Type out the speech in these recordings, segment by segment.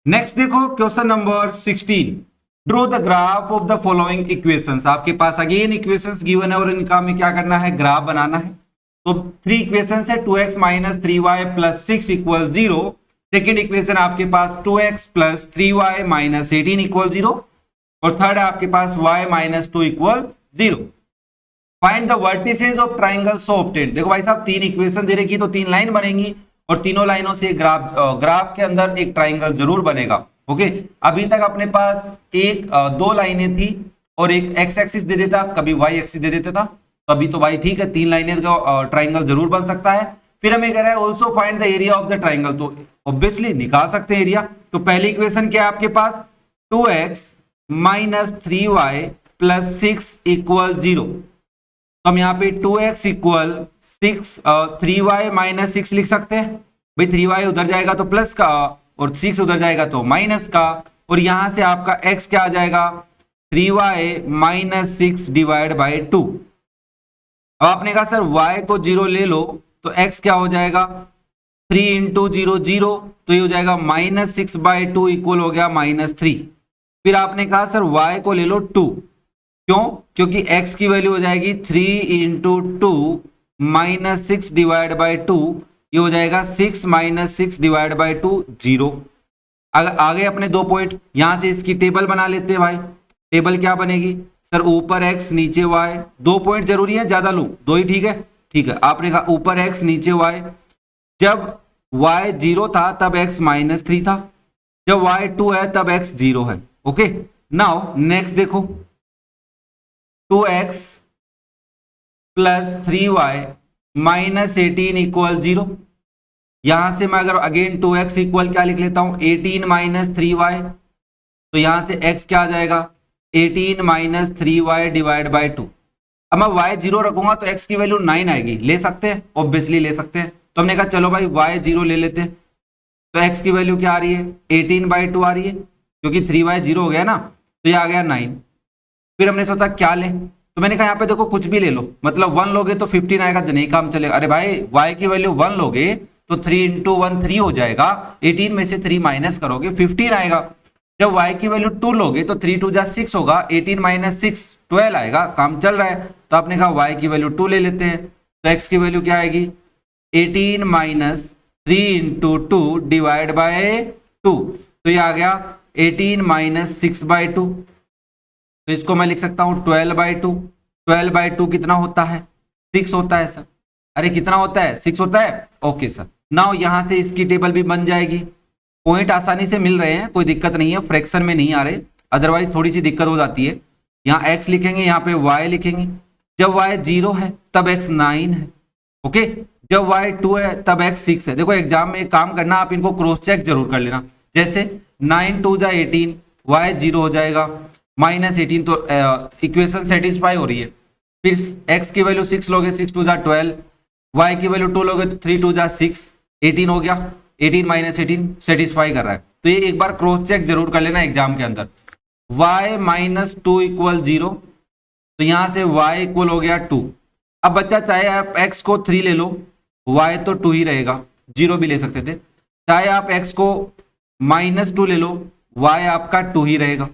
Next देखो question number 16। Draw the graph of the following equations. आपके पास again equations given है और इनका हमें क्या करना है, ग्राफ बनाना है। तो थ्री इक्वेशंस है, 2x minus 3y plus 6 equal 0। Second equation आपके पास 2x plus 3y minus 18 equal 0 और थर्ड है आपके पास y minus 2 equal 0। Find the vertices of triangle so obtained. देखो भाई साहब, तीन इक्वेशन दे रखी तो तीन लाइन बनेंगी और तीनों लाइनों से ग्राफ के अंदर एक ट्राइंगल जरूर बनेगा। ओके, अभी तक अपने पास दो लाइनें थी और एक एक्स एक्सिस दे देता, कभी वाई एक्सिस दे देता था। तो अभी तो भाई ठीक है, तीन लाइनें का ट्राइंगल जरूर बन सकता है। फिर हमें कह रहा है also find the area of the triangle, तो ऑब्वियसली निकाल सकते हैं एरिया। तो पहली इक्वेशन क्या है आपके पास, 2x minus 3y plus 6 equal 0। तो हम यहाँ पे 2x इक्वल 6 3y माइनस 6 लिख सकते हैं। भाई 3y उधर जाएगा तो प्लस का और 6 उधर जाएगा तो माइनस का, और यहां से आपका x क्या आ जाएगा, 3y माइनस 6 डिवाइड बाई 2। अब आपने कहा सर y को 0 ले लो तो x क्या हो जाएगा, 3 इंटू 0 0, तो ये हो जाएगा माइनस 6 बाई 2 इक्वल हो गया माइनस 3। फिर आपने कहा सर y को ले लो 2, क्यों, क्योंकि x की वैल्यू हो जाएगी 3 इंटू 2 माइनस 6 डिवाइड बाई 2, ये हो जाएगा 6 माइनस 6 डिवाइड बाई 2 0। आगे अपने दो पॉइंट, यहां से इसकी टेबल बना लेते हैं भाई। टेबल क्या बनेगी सर, ऊपर x नीचे y। दो पॉइंट जरूरी है, ज्यादा लूं, दो ही ठीक है। ठीक है, आपने कहा ऊपर x नीचे y। जब y 0 था तब x माइनस 3 था, जब y 2 है तब x 0 है। ओके, नाउ नेक्स्ट देखो, 2x plus 3y minus 18 equal 0। यहां से मैं अगर अगेन 2x इक्वल क्या लिख लेता हूं, 18 माइनस 3y, तो यहां से x क्या आ जाएगा, 18 माइनस 3y डिवाइड बाई 2। अब मैं y 0 रखूंगा तो x की वैल्यू 9 आएगी, ले सकते हैं, ऑब्वियसली ले सकते हैं। तो हमने कहा चलो भाई y 0 ले लेते हैं, तो x की वैल्यू क्या आ रही है, 18 बाई 2 आ रही है, क्योंकि 3y 0 हो गया ना, तो ये आ गया 9। फिर हमने सोचा क्या लें, तो मैंने कहा यहाँ पे देखो कुछ भी ले लो, मतलब 1 लोगे तो 15 आएगा, नहीं काम चलेगा। अरे भाई y की वैल्यू 1 लोगे तो 3 इंटू 1 3 हो जाएगा, 18 में से 3 माइनस करोगे 15 आएगा। जब y की वैल्यू 2 लोगे तो 3 2 जा 6 होगा, 18 माइनस 6 12 आएगा, काम चल रहा है। तो आपने कहा y की वैल्यू 2 ले लेते हैं, तो x की वैल्यू क्या आएगी, 18 माइनस 3 इंटू 2 डिवाइड बाय 2, तो ये आ गया 18 माइनस 6 बाई 2। तो इसको मैं लिख सकता हूं 12 बाई 2। 12 बाई 2 कितना होता है, 6 होता है सर। अरे कितना होता है, 6 होता है। ओके सर, नाउ यहां से इसकी टेबल भी बन जाएगी। पॉइंट आसानी से मिल रहे हैं, कोई दिक्कत नहीं है, फ्रैक्शन में नहीं आ रहे, अदरवाइज थोड़ी सी दिक्कत हो जाती है। यहाँ x लिखेंगे, यहाँ पे y लिखेंगे। जब y 0 है तब x 9 है। ओके, जब y 2 है तब x 6 है। देखो एग्जाम में एक काम करना, आप इनको क्रॉस चेक जरूर कर लेना। जैसे 9 2 जा 18, y 0 हो जाएगा माइनस 18, तो इक्वेशन सेटिस्फाई हो रही है। फिर x की वैल्यू 6 लोगे, 6 2 जा 12, y की वैल्यू 2 लोगे तो 3 2 जा 6, 18 हो गया, 18 माइनस 18 सेटिस्फाई कर रहा है। तो ये एक बार क्रॉस चेक जरूर कर लेना एग्जाम के अंदर। y माइनस 2 इक्वल 0, तो यहां से y इक्वल हो गया 2। अब बच्चा चाहे आप x को 3 ले लो, y तो 2 ही रहेगा, 0 भी ले सकते थे। चाहे आप x को माइनस 2 ले लो, y आपका 2 ही रहेगा।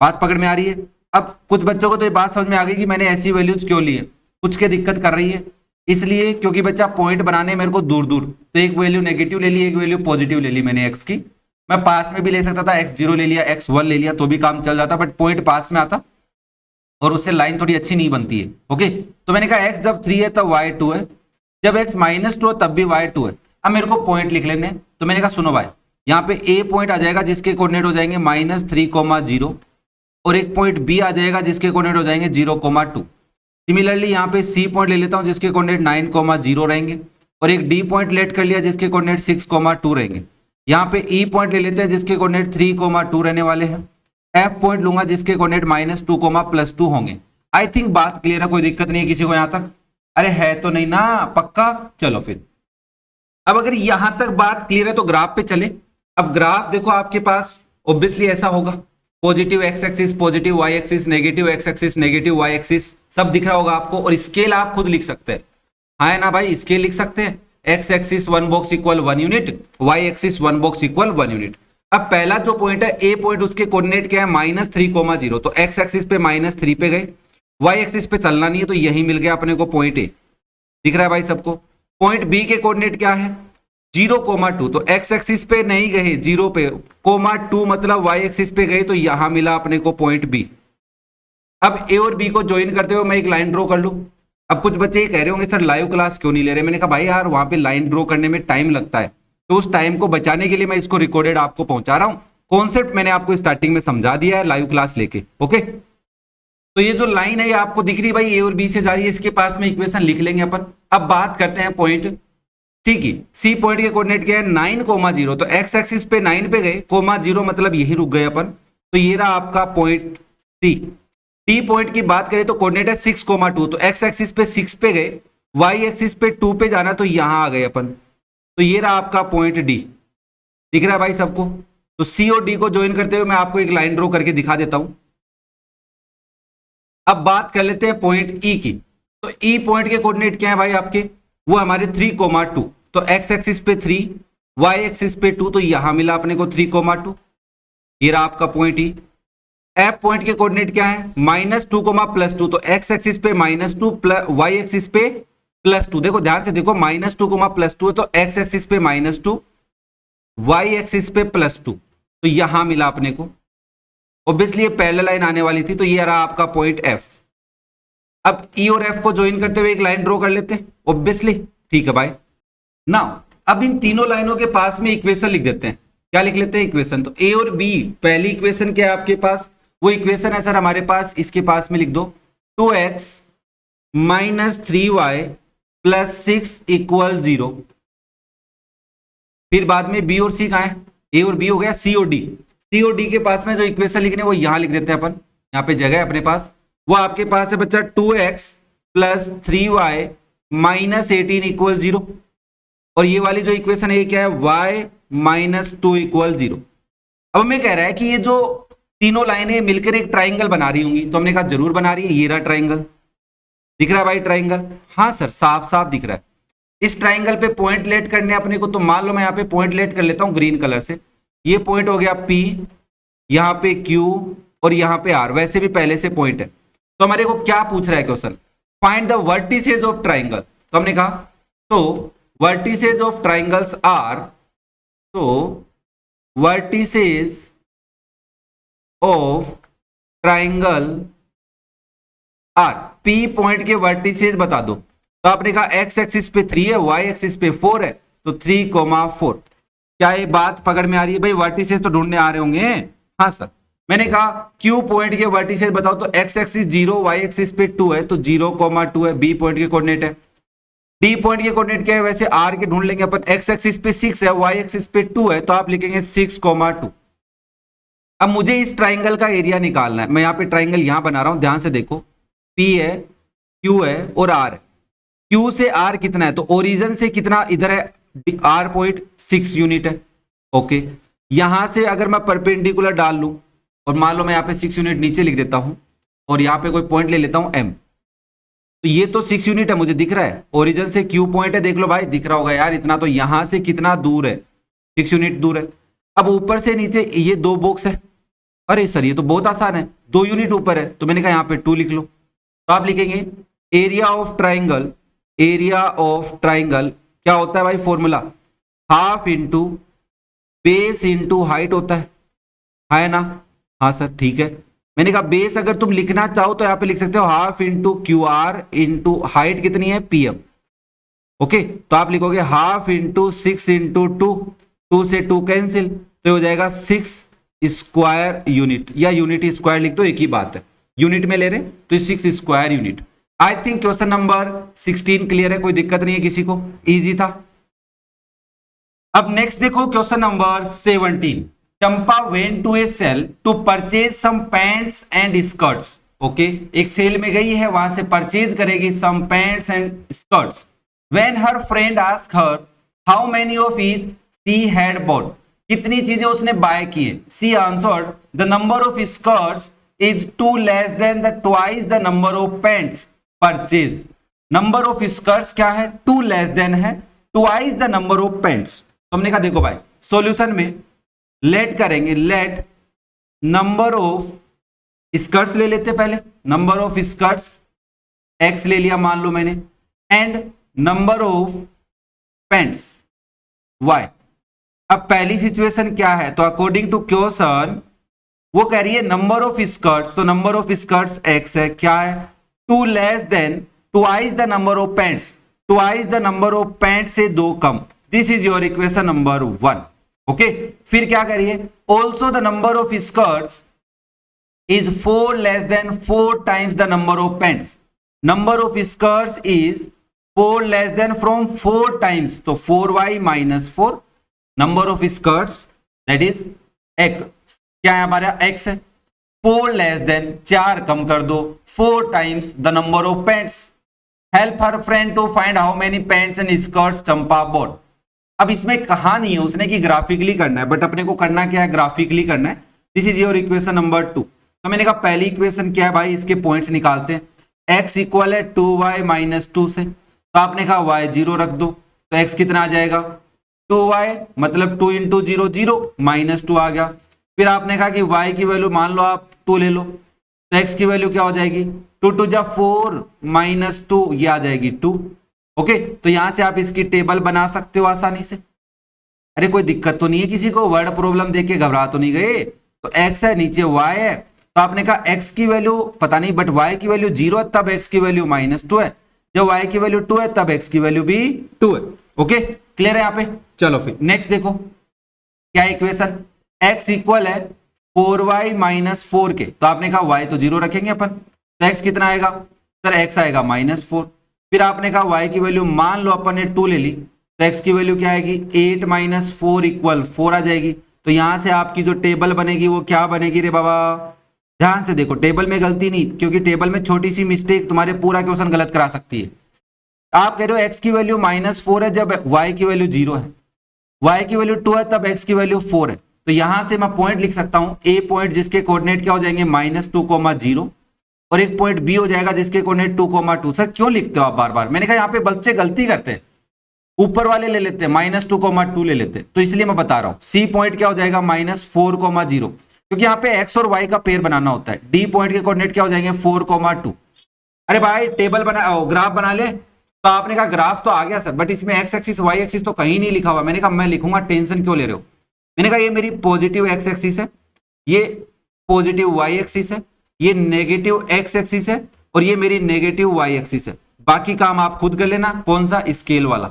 बात पकड़ में आ रही है। अब कुछ बच्चों को तो ये बात समझ में आ गई कि मैंने ऐसी वैल्यूज क्यों ली है, कुछ के दिक्कत कर रही है, इसलिए क्योंकि बच्चा पॉइंट बनाने मेरे को दूर दूर, तो एक वैल्यू नेगेटिव ले ली, एक वैल्यू पॉजिटिव ले ली मैंने एक्स की। मैं पास में भी ले सकता था, x0 ले लिया, x1 ले लिया, तो भी काम चल जाता, बट पॉइंट पास में आता और उससे लाइन थोड़ी अच्छी नहीं बनती है। ओके, तो मैंने कहा x जब 3 है तब y 2 है, जब x माइनस 2 है तब भी y 2 है। अब मेरे को पॉइंट लिख लेने, तो मैंने कहा सुनो भाई, यहाँ पे a पॉइंट आ जाएगा जिसके कोऑर्डिनेट हो जाएंगे -3,0, और एक पॉइंट b आ जाएगा जिसके कोऑर्डिनेट हो जाएंगे 0,2। सिमिलरली यहाँ पे c पॉइंट ले लेता हूँ जिसके कोऑर्डिनेट 9,0 रहेंगे, और एक d पॉइंट लेट कर लिया जिसके कोऑर्डिनेट 6,2 रहेंगे। यहाँ पे e पॉइंट ले लेते हैं जिसके कोऑर्डिनेट 3,2 रहने वाले हैं। f पॉइंट लूंगा जिसके कोऑर्डिनेट -2, +2 होंगे। आई थिंक बात क्लियर है, कोई दिक्कत नहीं है किसी को यहाँ तक। अरे है तो नहीं ना, पक्का। चलो फिर, अब अगर यहां तक बात क्लियर है तो ग्राफ पे चले। अब ग्राफ देखो आपके पास ऑब्वियसली ऐसा होगा, positive x axis, positive y axis, negative x axis, negative y axis, सब दिख रहा होगा आपको। और स्केल आप खुद लिख सकते हैं, हाँ ना भाई, स्केल लिख सकते हैं। X axis 1 box equal 1 unit, y axis 1 box equal 1 unit. अब पहला जो पॉइंट है ए पॉइंट, उसके कोऑर्डिनेट क्या है -3,0, तो एक्स एक्सिस पे -3 पे गए, वाई एक्सिस पे चलना नहीं है तो यही मिल गया अपने को पॉइंट ए। दिख रहा है भाई सबको? पॉइंट बी के कोऑर्डिनेट क्या है 0,2, तो एक्स एक्सिस पे नहीं गए 0 पे, (2) मतलब वाई एक्सिस पे गए तो यहां मिला अपने को पॉइंट बी। अब ए और बी को ज्वाइन करते हुए मैं एक लाइन ड्रॉ कर लूं। अब कुछ बच्चे ये कह रहे होंगे सर लाइव क्लास क्यों नहीं ले रहे? मैंने कहा भाई यार वहां पे लाइन ड्रॉ करने में टाइम लगता है, तो उस टाइम को बचाने के लिए मैं इसको रिकॉर्डेड आपको पहुंचा रहा हूं। कॉन्सेप्ट मैंने आपको स्टार्टिंग में समझा दिया है लाइव क्लास लेके। ओके, तो ये जो लाइन है ये आपको दिख रही है भाई, ए और बी से जा रही है, इसके पास में इक्वेशन लिख लेंगे अपन। अब बात करते हैं पॉइंट सी की। सी पॉइंट के कोऑर्डिनेट क्या है 9,0, तो एक्स एक्सिस पे 9 पे गए, (0) मतलब यही रुक गए अपन, तो ये रहा आपका पॉइंट सी। डी पॉइंट की बात करें तो कोऑर्डिनेट है 6,2, तो एक्स एक्सिस पे 6 पे गए, वाई एक्सिस पे 2 पे जाना, तो यहां आ गए अपन, तो ये रहा आपका पॉइंट डी। दिख रहा है भाई सबको? तो सी और डी को ज्वाइन करते हुए मैं आपको एक लाइन ड्रॉ करके दिखा देता हूं। अब बात कर लेते हैं पॉइंट ई की। तो ई पॉइंट के कोऑर्डिनेट क्या है भाई आपके, वो हमारे 3,2, तो एक्स एक्सिस पे 3, वाई एक्सिस पे 2, तो यहां मिला अपने को 3,2। ये रहा आपका पॉइंट ई। एफ पॉइंट के कोऑर्डिनेट क्या है -2, +2, तो एक्स एक्सिस पे -2, वाई एक्सिस पे +2। देखो ध्यान से देखो, -2, +2 है, तो एक्स एक्सिस पे -2, वाई एक्सिस पे +2, तो यहां मिला अपने को। ऑब्वियसली ये पैरेलल लाइन आने वाली थी, तो ये रहा आपका पॉइंट एफ। अब ई और एफ को ज्वाइन करते हुए एक लाइन ड्रॉ कर लेते हैं ऑब्वियसली। ठीक है भाई, नाउ अब इन तीनों लाइनों के पास में इक्वेशन लिख देते हैं। क्या लिख लेते हैं इक्वेशन? तो ए और बी, पहली इक्वेशन क्या है आपके पास, वो इक्वेशन है सर हमारे पास, इसके पास में लिख दो 2x - 3y + 6 = 0। फिर बाद में बी और सी कहाँ है, ए और बी हो गया, सी और डी। सी और डी के पास में जो इक्वेशन लिखने वो यहां लिख देते हैं अपन, यहाँ पे जगह है अपने पास। वो आपके पास है बच्चा 2x + 3y - 18 = 0। और ये वाली जो इक्वेशन है ये क्या है y - 2 = 0। अब हमें कह रहा है कि ये जो तीनों लाइनें मिलकर एक ट्राइंगल बना रही होंगी, तो हमने कहा जरूर बना रही है। ये रहा ट्राइंगल, दिख रहा है भाई ट्राइंगल? हाँ सर, साफ साफ दिख रहा है। इस ट्राइंगल पे पॉइंट लेट करने अपने को, तो मान लो मैं यहाँ पे पॉइंट लेट कर लेता हूँ ग्रीन कलर से। ये पॉइंट हो गया P, यहाँ पे Q और यहाँ पे R, वैसे भी पहले से पॉइंट है। तो हमारे को क्या पूछ रहा है question, find the vertices of triangle. तो हमने कहा तो वर्टिसेज ऑफ ट्राइंगल्स आर, तो vertices of triangle are, P point के वर्टिसेज बता दो। तो आपने कहा एक्स एक्सिस पे 3 है, वाई एक्सिस पे 4 है, तो 3,4। क्या ये बात पकड़ में आ रही है भाई? वर्टिसेज तो ढूंढने आ रहे होंगे। हाँ सर, मैंने कहा क्यू पॉइंट के वर्टिसेज बताओ, तो एक्स एक्सिस 0, वाई एक्सिस पे 2 है, तो 0,2 है, बी पॉइंट के कोऑर्डिनेट है। डी पॉइंट के कोऑर्डिनेट क्या है, वैसे आर के ढूंढ लेंगे अपन। एक्स एक्सिस पे 6 है, वाई एक्सिस पे 2 है, तो आप लिखेंगे 6,2। अब मुझे इस ट्राइंगल का एरिया निकालना है। मैं यहाँ पे ट्राइंगल यहां बना रहा हूं, ध्यान से देखो, P है, Q है और R है। Q से R कितना है, तो ओरिजिन से कितना इधर है, R पॉइंट 6 यूनिट है। ओके, यहां से अगर मैं परपेंडिकुलर डाल लूं और मान लो मैं यहाँ पे 6 यूनिट नीचे लिख देता हूं और यहाँ पे कोई पॉइंट ले लेता हूं M, तो ये तो 6 यूनिट है, मुझे दिख रहा है। ओरिजिन से Q पॉइंट है, देख लो भाई, दिख रहा होगा यार इतना, तो यहां से कितना दूर है, 6 यूनिट दूर है। अब ऊपर से नीचे ये 2 बॉक्स है। अरे सर ये तो बहुत आसान है, 2 यूनिट ऊपर है, तो मैंने कहा यहाँ पे 2 लिख लो। तो आप लिखेंगे area of triangle, area of triangle क्या होता है भाई, formula half into base into height होता है ना? हाँ सर ठीक है। मैंने कहा बेस अगर तुम लिखना चाहो तो यहाँ पे लिख सकते हो half into Q R into height कितनी है PM। ओके, तो आप लिखोगे हाफ इंटू 6 इंटू 2, 2 से 2 कैंसिल, तो हो जाएगा 6 स्क्वायर यूनिट, या यूनिट स्क्वायर लिख दो, एक ही बात है, यूनिट में ले रहे तो 6 square unit. I think question number 16 clear है, कोई दिक्कत नहीं है किसी को, इजी था। अब नेक्स्ट देखो question number 17। Champa went to a sale to purchase some pants and skirts. Okay, एक सेल में गई है, वहां से परचेज करेगी some pants and skirts. When her friend ask her how many of each she had bought, कितनी चीजें उसने बाय किए। She answered the number of skirts is 2 less than the twice the number of pants purchase. Number of skirts क्या है, 2 less then है, twice the number of pants. तो हमने कहा देखो भाई सॉल्यूशन में लेट करेंगे, लेट नंबर ऑफ स्कर्ट्स ले लेते पहले, नंबर ऑफ स्कर्ट्स एक्स ले लिया मान लो मैंने, and number of pants y. अब पहली सिचुएशन क्या है, तो अकॉर्डिंग टू क्वेश्चन वो कह रही है नंबर ऑफ स्कर्ट्स, तो नंबर ऑफ स्कर्ट्स एक्स है, क्या है, two less than twice the number of pants, twice the number of pants से दो कम। This is your equation number 1। Okay, फिर क्या करिए, also the number of skirts is 4 less than 4 times the number of pants. Number of skirts is 4 less than from 4 times, तो 4y minus 4 number of skirts that is x, क्या है हमारा x है, 4 less than 4 कम कर दो 4 times the number of pants. Help her friend to find how many pants and skirts Champa bought. अब इसमें कहा नहीं है उसने कि ग्राफिकली करना है, बट अपने को करना क्या है, ग्राफिकली करना है। This is your equation number 2। तो मैंने कहा पहली इक्वेशन क्या है भाई, इसके पॉइंट्स निकालते हैं। x इक्वल है 2y माइनस 2 से, तो आपने कहा y 0 रख दो, तो x कितना आ जाएगा 2y, मतलब 2 इंटू 0 0 माइनस 2 आ गया। फिर आपने कहा कि y की वैल्यू मान लो आप 2 ले लो, तो x की वैल्यू क्या हो जाएगी 2 2 जा 4 माइनस 2, ये आ जाएगी 2। ओके, तो यहां से आप इसकी टेबल बना सकते हो आसानी से। अरे कोई दिक्कत तो नहीं है किसी को, वर्ड प्रॉब्लम देख के घबरा तो नहीं गए। तो x है, नीचे y है, तो आपने कहा x की वैल्यू पता नहीं, बट y की वैल्यू 0 है तब x की वैल्यू -2 है, जब y की वैल्यू 2 है तब x की वैल्यू भी 2 है। ओके, क्लियर है यहाँ पे। चलो फिर नेक्स्ट देखो क्या इक्वेशन, x इक्वल है 4y माइनस 4 के, तो आपने कहा y तो 0 रखेंगे अपन, तो x कितना आएगा सर, x आएगा -4। फिर आपने कहा y की वैल्यू मान लो अपन ने 2 ले ली, तो x की वैल्यू क्या आएगी 8 माइनस 4 इक्वल 4 आ जाएगी। तो यहां से आपकी जो टेबल बनेगी वो क्या बनेगी रे बाबा, ध्यान से देखो, टेबल में गलती नहीं, क्योंकि टेबल में छोटी सी मिस्टेक तुम्हारे पूरा क्वेश्चन गलत करा सकती है। आप कह रहे हो x की वैल्यू -4 है जब y की वैल्यू 0 है, y की वैल्यू 2 है तब x की वैल्यू 4 है, तो यहां से मैं पॉइंट लिख सकता हूं, a पॉइंट जिसके कोऑर्डिनेट क्या हो जाएंगे -2, 0, और एक पॉइंट b हो जाएगा जिसके कोऑर्डिनेट 2, 2। सर क्यों लिखते हो आप बार बार, मैंने कहा यहाँ पे बच्चे गलती करते हैं, ऊपर वाले ले लेते हैं -2, 2 ले लेते हैं, तो इसलिए मैं बता रहा हूं c पॉइंट क्या हो जाएगा -4, 0, क्योंकि यहाँ पे x और y का पेयर बनाना होता है। d पॉइंट के कोऑर्डिनेट क्या हो जाएंगे 4, 2। अरे भाई टेबल बना, ग्राफ बना ले, तो आपने कहा ग्राफ तो आ गया सर, बट इसमें x एक्सिस y एक्सिस तो कहीं नहीं लिखा हुआ। मैंने कहा मैं लिखूंगा, टेंशन क्यों ले रहे हो। मैंने कहा ये मेरी पॉजिटिव x एक्सिस है, ये पॉजिटिव y एक्सिस है, ये नेगेटिव x एक्सिस है, और ये मेरी नेगेटिव y एक्सिस है। बाकी काम आप खुद कर लेना, कौन सा, स्केल वाला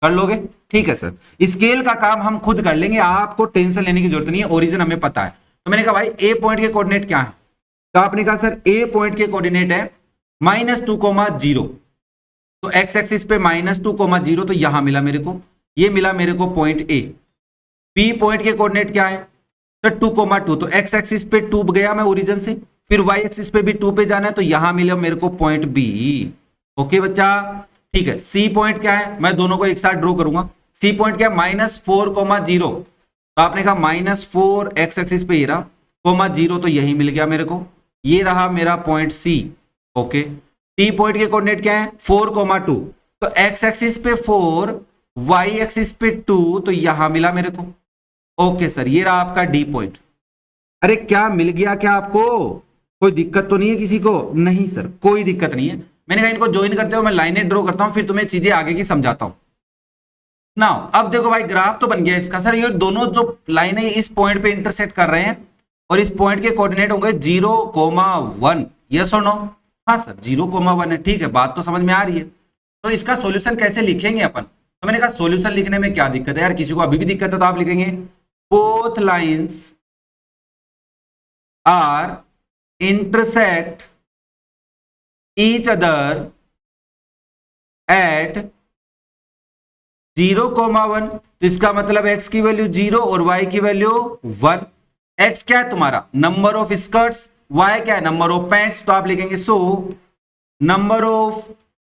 कर लोगे, ठीक है सर। स्केल का काम हम खुद कर लेंगे, आपको टेंशन लेने की जरूरत नहीं है, ओरिजिन हमें पता है। तो मैंने कहा भाई ए पॉइंट के कोऑर्डिनेट क्या है, तो आपने कहा सर ए पॉइंट के कोऑर्डिनेट है -2, 0, तो एक्स एक्सिस पे -2, 0, तो यहां मिला मेरे को, ये मिला मेरे को पॉइंट ए। बी पॉइंट के कोऑर्डिनेट क्या है सर 2, 2, तो एक्स एक्सिस पे 2 गया मैं ओरिजिन से, फिर वाई एक्सिस पे भी 2 पे जाना है, तो यहां मिला मेरे को पॉइंट बी। ओके बच्चा, ठीक है। सी पॉइंट क्या है, मैं दोनों को एक साथ ड्रॉ करूंगा। सी पॉइंट क्या है -4, 0, तो आपने कहा -4 एक्स एक्सिस पे ये रहा, -0, तो यही मिल गया मेरे को, ये रहा मेरा point C. Okay, T point के कोऑर्डिनेट क्या है 4, 2, तो एक्स एक्सिस पे 4, वाई एक्सिस पे 2, तो यहां मिला मेरे को। ओके सर, ये रहा आपका डी पॉइंट। अरे क्या मिल गया क्या आपको, कोई दिक्कत तो नहीं है किसी को? नहीं सर, कोई दिक्कत नहीं है। मैंने कहा इनको ज्वाइन करते हो, मैं लाइनें ड्रॉ करता हूं, फिर तुम्हें चीजें आगे की समझाता हूं। नाउ अब देखो भाई, ग्राफ तो बन गया इसका। सर ये दोनों जो लाइनें इस पॉइंट पे इंटरसेक्ट कर रहे हैं, और इस पॉइंट के कोऑर्डिनेट होंगे 0, 1। यस और नो? हाँ सर, 0, 1 है, ठीक है, बात तो समझ में आ रही है। तो इसका सॉल्यूशन कैसे लिखेंगे अपन? तो मैंने कहा सॉल्यूशन लिखने में क्या दिक्कत है यार, किसी को अभी भी दिक्कत है तो आप लिखेंगे both lines are intersect each other at 0, 1। तो इसका मतलब x की वैल्यू 0 और y की वैल्यू 1। x क्या है तुम्हारा नंबर ऑफ स्कर्ट्स, y क्या है नंबर ऑफ पैंट्स, तो आप लिखेंगे so number of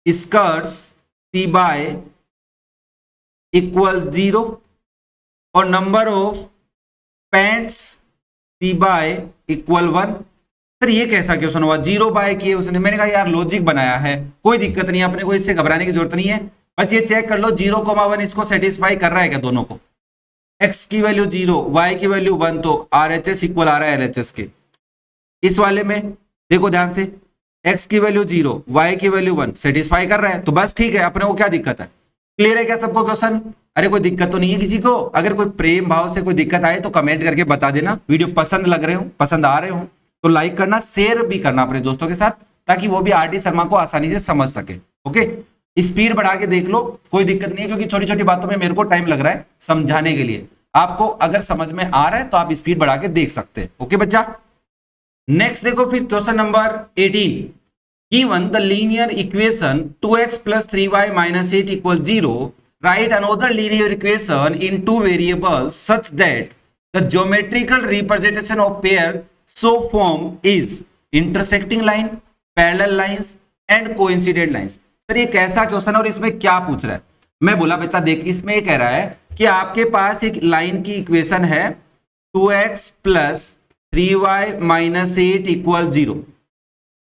skirts C by equal 0 और number of pants C by equal 1। Sir ये कैसा क्वेश्चन हुआ, 0 बाय किए उसने। मैंने कहा यार लॉजिक बनाया है, कोई दिक्कत नहीं है, अपने को इससे घबराने की जरूरत नहीं है। बस ये चेक कर लो 0, 1 इसको सेटिस्फाई कर रहा है क्या दोनों को। x की वैल्यू 0, y की वैल्यू 1, तो RHS इक्वल आ रहा है LHS के। इस वाले में देखो ध्यान से, x की वैल्यू 0, y की वैल्यू 1 सेटिस्फाई कर रहा है, तो बस ठीक है, अपने को क्या दिक्कत है। क्लियर है क्या सबको क्वेश्चन? अरे कोई दिक्कत तो नहीं है किसी को? अगर कोई प्रेम भाव से कोई दिक्कत आए तो कमेंट करके बता देना। वीडियो पसंद लग रहे हो, पसंद आ रहे हो तो लाइक करना, शेयर भी करना अपने दोस्तों के साथ, ताकि वो भी RD शर्मा को आसानी से समझ सके। ओके, स्पीड बढ़ा के देख लो, कोई दिक्कत नहीं है, क्योंकि छोटी छोटी बातों में मेरे को टाइम लग रहा है समझाने के लिए। आपको अगर समझ में आ रहा है तो आप स्पीड बढ़ा के देख सकते हैं। ओके बच्चा, नेक्स्ट देखो फिर question number 18। Given the linear equation 2x plus 3y minus 8 equals 0, write another linear equation in two variables such that the geometrical representation of pair so form is intersecting line, parallel lines and coincident lines। Sir ये कैसा question है और इसमें क्या पूछ रहा है? मैं बोला बच्चा देख, इसमें ये कह रहा है कि आपके पास एक लाइन की इक्वेशन है 2x plus 3y minus 8 equals 0।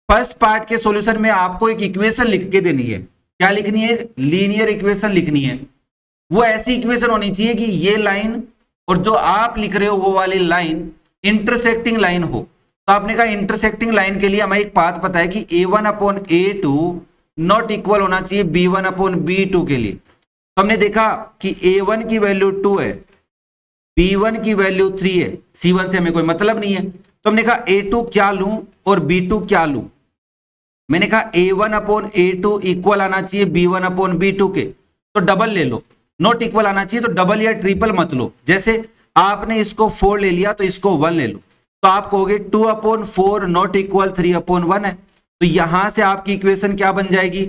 First part के सॉल्यूशन में आपको एक इक्वेशन लिख के देनी है। क्या लिखनी है? लीनियर इक्वेशन लिखनी है। वो ऐसी इक्वेशन होनी चाहिए कि ये लाइन और जो आप लिख रहे हो वो वाली लाइन इंटरसेक्टिंग लाइन हो। तो आपने कहा इंटरसेक्टिंग लाइन के लिए हमें एक बात पता है कि A1/A2 नॉट इक्वल होना चाहिए B1/B2 के लिए। तो हमने देखा कि A1 की वैल्यू 2 है, B1 की वैल्यू 3 है, C1 से हमें कोई मतलब नहीं है। तो हमने कहा A2 क्या लूं और B2 क्या लूं? मैंने कहा A1/A2 इक्वल आना चाहिए B1/B2 के, तो डबल ले लो। नॉट इक्वल आना चाहिए तो डबल या ट्रिपल मत लो। जैसे आपने इसको 4 ले लिया तो इसको 1 ले लो, तो आप कहोगे 2/4 नॉट इक्वल 3/1 है। तो यहां से आपकी इक्वेशन क्या बन जाएगी?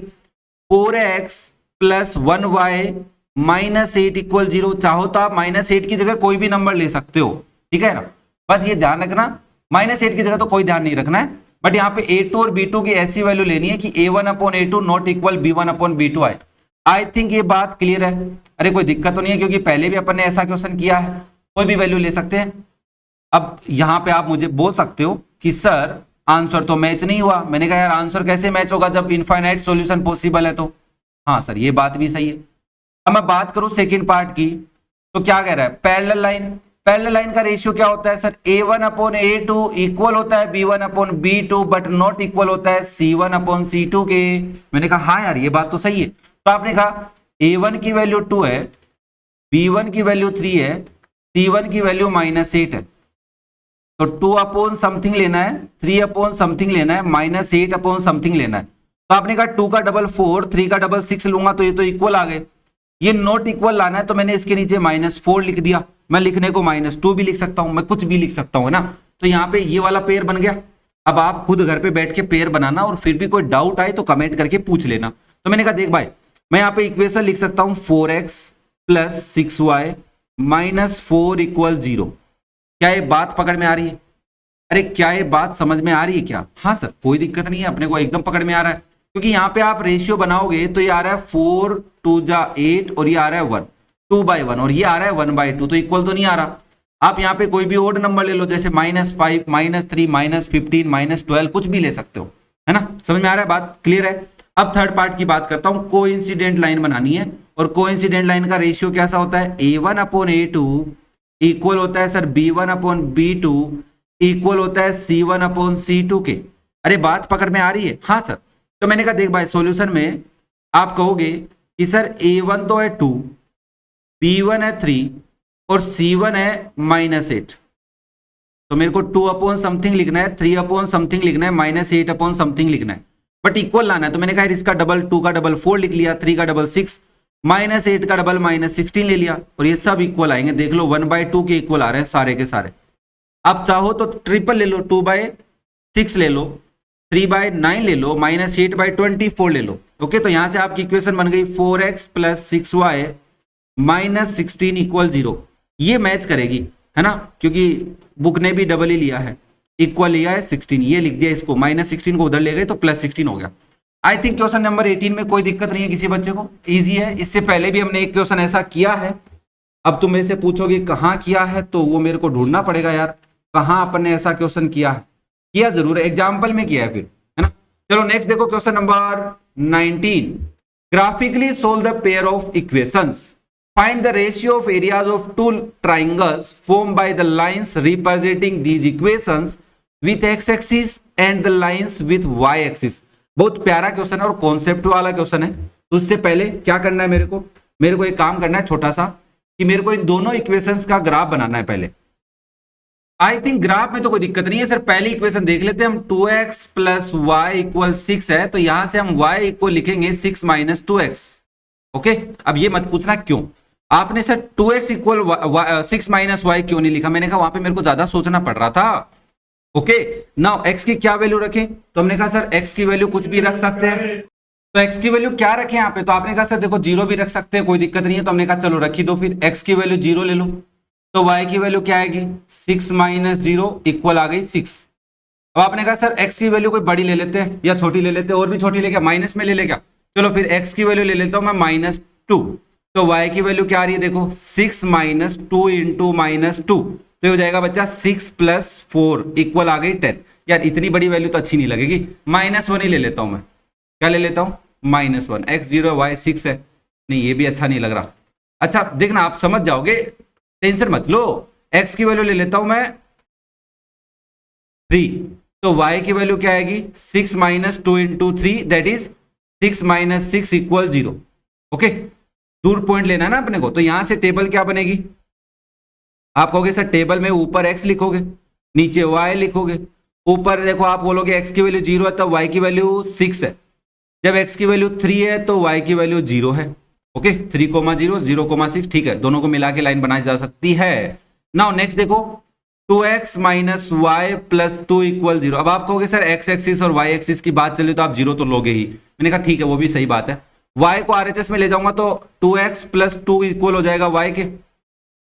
4x + 1y - 8 equal 0। चाहो तो आप -8 की जगह कोई भी नंबर ले सकते हो, ठीक है ना? बस ये ध्यान रखना, -8 की जगह तो कोई ध्यान नहीं रखना है, बट यहाँ पे A2 और B2 की ऐसी वैल्यू लेनी है कि A1/A2 नॉट इक्वल B1/B2 आए। आई थिंक ये बात क्लियर है। अरे कोई दिक्कत तो नहीं है, क्योंकि पहले भी अपन ने ऐसा क्वेश्चन किया है, कोई भी वैल्यू ले सकते हैं। अब यहाँ पे आप मुझे बोल सकते हो कि सर आंसर तो मैच नहीं हुआ। मैंने कहा यार आंसर कैसे मैच होगा जब इनफाइनाइट सॉल्यूशन पॉसिबल है? तो हाँ सर ये बात भी सही है। अब मैं बात करूं सेकंड पार्ट की, तो क्या कह रहा है? Parallel line. पैरेलल लाइन का रेशियो क्या होता है सर? A1/A2 इक्वल होता है B1/B2 बट नॉट इक्वल होता है C1/C2 के। मैंने कहा हाँ यार ये बात तो सही है। तो आपने कहा A1 की वैल्यू 2 है, B1 की वैल्यू 3 है, C1 की वैल्यू -8 है। तो 2 समथिंग लेना है, 3 समथिंग लेना है, -8 समथिंग लेना है। तो आपने कहा 2 का डबल 4, 3 का डबल 6 लूंगा तो ये तो इक्वल आ गए। ये नॉट इक्वल लाना है तो मैंने इसके नीचे -4 लिख दिया। मैं लिखने को -2 भी लिख सकता हूं, मैं कुछ भी लिख सकता हूं ना। तो यहाँ पे ये वाला पेयर बन गया। अब आप खुद घर पे बैठ के पेयर बनाना, और फिर भी कोई डाउट आए तो कमेंट करके पूछ लेना। तो मैंने कहा देख भाई, मैं यहाँ पे इक्वेशन लिख सकता हूं 4x + 6y - 4 = 0। क्या ये बात पकड़ में आ रही है? अरे क्या ये बात समझ में आ रही है क्या? हाँ सर कोई दिक्कत नहीं है, अपने को एकदम पकड़ में आ रहा है, क्योंकि यहाँ पे आप रेशियो बनाओगे तो ये आ रहा है 4 2 जा 8 और ये आ रहा है 1 2/1 और ये आ रहा है 1/2, तो इक्वल तो नहीं आ रहा। आप यहाँ पे कोई भी ओड नंबर ले लो, जैसे -5 -3 -15 -12 कुछ भी ले सकते हो, है ना? समझ में आ रहा है बात? क्लियर है? अब थर्ड पार्ट की बात करता हूँ। कोइंसिडेंट लाइन बनानी है, और कोइंसिडेंट लाइन का रेशियो कैसा होता है? A1/A2 इक्वल होता है सर B1/B2 इक्वल होता है C1/C2 के। अरे बात पकड़ में आ रही है? हाँ सर। तो मैंने कहा देख भाई, सॉल्यूशन में आप कहोगे कि सर A1 तो है 2, B1 है 3 और C1 है -8। तो मेरे को 2 समथिंग लिखना है, 3 समथिंग लिखना है, -8 समथिंग लिखना है, बट इक्वल लाना है। तो मैंने कहा इसका डबल 2 का डबल 4 लिख लिया, 3 का डबल 6, -8 का डबल -16 ले लिया, और ये सब इक्वल आएंगे। देख लो 1/2 के इक्वल आ रहे हैं सारे के सारे। आप चाहो तो ट्रिपल ले लो, 2/6 ले लो, 3/9 ले लो, -8/24 ले लो। ओके, तो यहां से आपकी इक्वेशन बन गई 4x + 6y - 16 = 0। ये मैच करेगी, है ना? क्योंकि बुक ने भी डबल ही लिया है, इक्वल लिया है 16, ये लिख दिया इसको, -16 को उधर ले गए तो +16 हो गया। आई थिंक क्वेश्चन नंबर 18 में कोई दिक्कत नहीं है किसी बच्चे को, इजी है। इससे पहले भी हमने एक क्वेश्चन ऐसा किया है। अब तुम मेरे से पूछोगे कहाँ किया है, तो वो मेरे को ढूंढना पड़ेगा यार, कहाँ अपन ने ऐसा क्वेश्चन किया है। किया जरूर है, एग्जाम्पल में किया है फिर, है ना? चलो नेक्स्ट देखो question number 19। Graphically solve the pair of equations find the ratio of areas of two triangles form by the lines representing these equations with x axis and the lines with y axis. बहुत प्यारा question है और concept वाला question है। तो उससे पहले क्या करना है, मेरे को एक काम करना है छोटा सा, कि मेरे को इन दोनों इक्वेशंस का ग्राफ बनाना है पहले। आई थिंक ग्राफ में तो कोई दिक्कत नहीं है सर, पहली इक्वेशन देख लेते हैं हम। 2x प्लस वाई इक्वल 6 है, तो यहां से हम y इक्वल लिखेंगे 6 माइनस 2x। ओके, अब ये मत पूछना क्यों आपने sir 2x equal 6 minus Y क्यों नहीं लिखा। मैंने कहा वहां पे मेरे को ज्यादा सोचना पड़ रहा था। ओके, नाउ x की क्या वैल्यू रखें, तो हमने कहा सर x की वैल्यू कुछ भी रख सकते हैं। तो x की वैल्यू क्या रखें यहाँ पे, तो आपने कहा सर देखो 0 भी रख सकते हैं, कोई दिक्कत नहीं है। तो हमने कहा चलो रखी दो, फिर x की वैल्यू 0 ले लो, तो y की वैल्यू क्या आएगी 6 माइनस 0 इक्वल आ गई 6। अब आपने कहा सर x की वैल्यू कोई बड़ी ले लेते हैं या छोटी ले लेते हैं, और भी छोटी ले क्या, माइनस में ले ले क्या। चलो फिर x की वैल्यू ले लेता हूं मैं -2, तो y की वैल्यू क्या आ रही है देखो 6 माइनस 2 इंटू -2, तो हो जाएगा बच्चा 6 प्लस 4 इक्वल आ गई 10। यार इतनी बड़ी वैल्यू तो अच्छी नहीं लगेगी, -1 ही ले लेता हूं मैं। क्या ले लेता हूं -1, x 0 y 6 है, नहीं ये भी अच्छा नहीं लग रहा। अच्छा देखना आप समझ जाओगे, टेंशन मत लो। x की वैल्यू ले लेता हूं मैं 3, तो y की वैल्यू क्या आएगी 6 minus 2 into 3 that is 6 minus 6 equal 0। Okay, दूर पॉइंट लेना है ना अपने को, तो यहां से टेबल क्या बनेगी, आप कहोगे सर टेबल में ऊपर x लिखोगे नीचे y लिखोगे। ऊपर देखो आप बोलोगे x की वैल्यू 0 है तो y की वैल्यू 6 है, जब x की वैल्यू 3 है तो y की वैल्यू 0 है। ओके, 3,0 0,6 ठीक है, दोनों को मिला के लाइन बनाई जा सकती है। नाउ नेक्स्ट देखो 2x minus Y plus 2 equal 0। अब आप कहोगे सर x एक्सिस और y एक्सिस की बात चले तो आप 0 तो लोगे ही। मैंने कहा ठीक है वो भी सही बात है, y को RHS में ले जाऊंगा तो 2x प्लस 2 इक्वल हो जाएगा y के।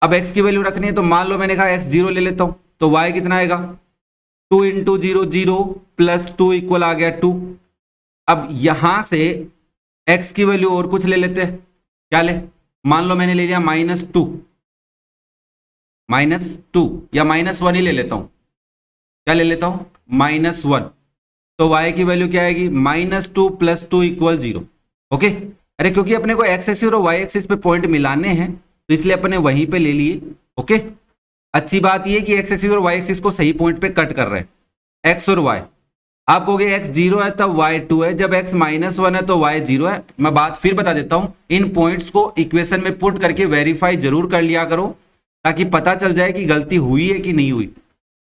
अब x की वैल्यू रखनी है तो मान लो मैंने कहा x 0 ले लेता हूं, तो y कितना आएगा 2 इंटू 0 0 प्लस 2 इक्वल आ गया 2। अब यहां से x की वैल्यू और कुछ ले लेते हैं, क्या ले, मान लो मैंने ले लिया -2 या -1 ही ले लेता हूं, क्या ले लेता हूं -1, तो y की वैल्यू क्या आएगी -2 प्लस 2 इक्वल 0। ओके, अरे क्योंकि अपने को x एक्सिस और y एक्सिस पे पॉइंट मिलाने हैं तो इसलिए अपने वहीं पे ले लिए। ओके, अच्छी बात यह कि x एक्सिस और y एक्सिस को सही पॉइंट पे कट कर रहे हैं x और y। आप कहोगे x 0 है तब y 2 है, जब x -1 है तो y 0 है। मैं बात फिर बता देता हूं, इन पॉइंट्स को इक्वेशन में पुट करके वेरीफाई जरूर कर लिया करो ताकि पता चल जाए कि गलती हुई है कि नहीं हुई।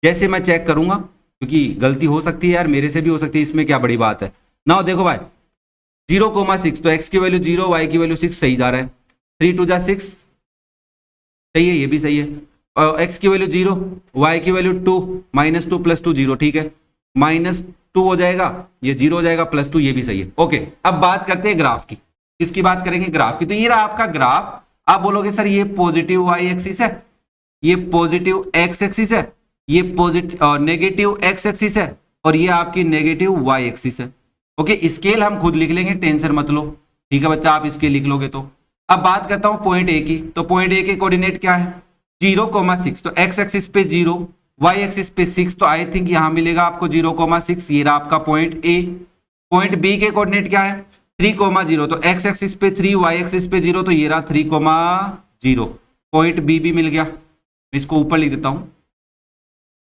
जैसे मैं चेक करूंगा, क्योंकि गलती हो सकती है यार, मेरे से भी हो सकती है, इसमें क्या बड़ी बात है। नाउ देखो भाई 0,6, तो x की वैल्यू 0 y की वैल्यू 6 सही जा रहा है, 3 2 6 सही है, ये भी सही है। और x की वैल्यू 0 y की वैल्यू 2 -2 प्लस 2 0 ठीक है, -2 हो जाएगा, ये 0 हो जाएगा, +2 ये भी सही है। ओके, अब बात करते हैं ग्राफ की। किसकी बात करेंगे, ग्राफ की। तो ये रहा आपका ग्राफ। आप बोलोगे सर ये पॉजिटिव y एक्सिस है, ये पॉजिटिव x एक्सिस है, ये पॉजिटिव नेगेटिव x एक्सिस है, और ये आपकी नेगेटिव y एक्सिस है। ओके, स्केल हम खुद लिख लेंगे, टेंशन मत लो, ठीक है बच्चा, आप स्केल लिख लोगे तो। अब बात करता हूं पॉइंट ए की, तो पॉइंट ए के कोऑर्डिनेट क्या है 0,6, तो x एक्सिस पे 0 y एक्सिस पे 6, तो आई थिंक यहां मिलेगा आपको 0,6, ये रहा आपका पॉइंट ए। पॉइंट बी के कोऑर्डिनेट क्या है 3,0, तो x एक्सिस पे 3 y एक्सिस पे 0, तो ये रहा 3,0, पॉइंट बी भी मिल गया। मैं इसको ऊपर लिख देता हूं,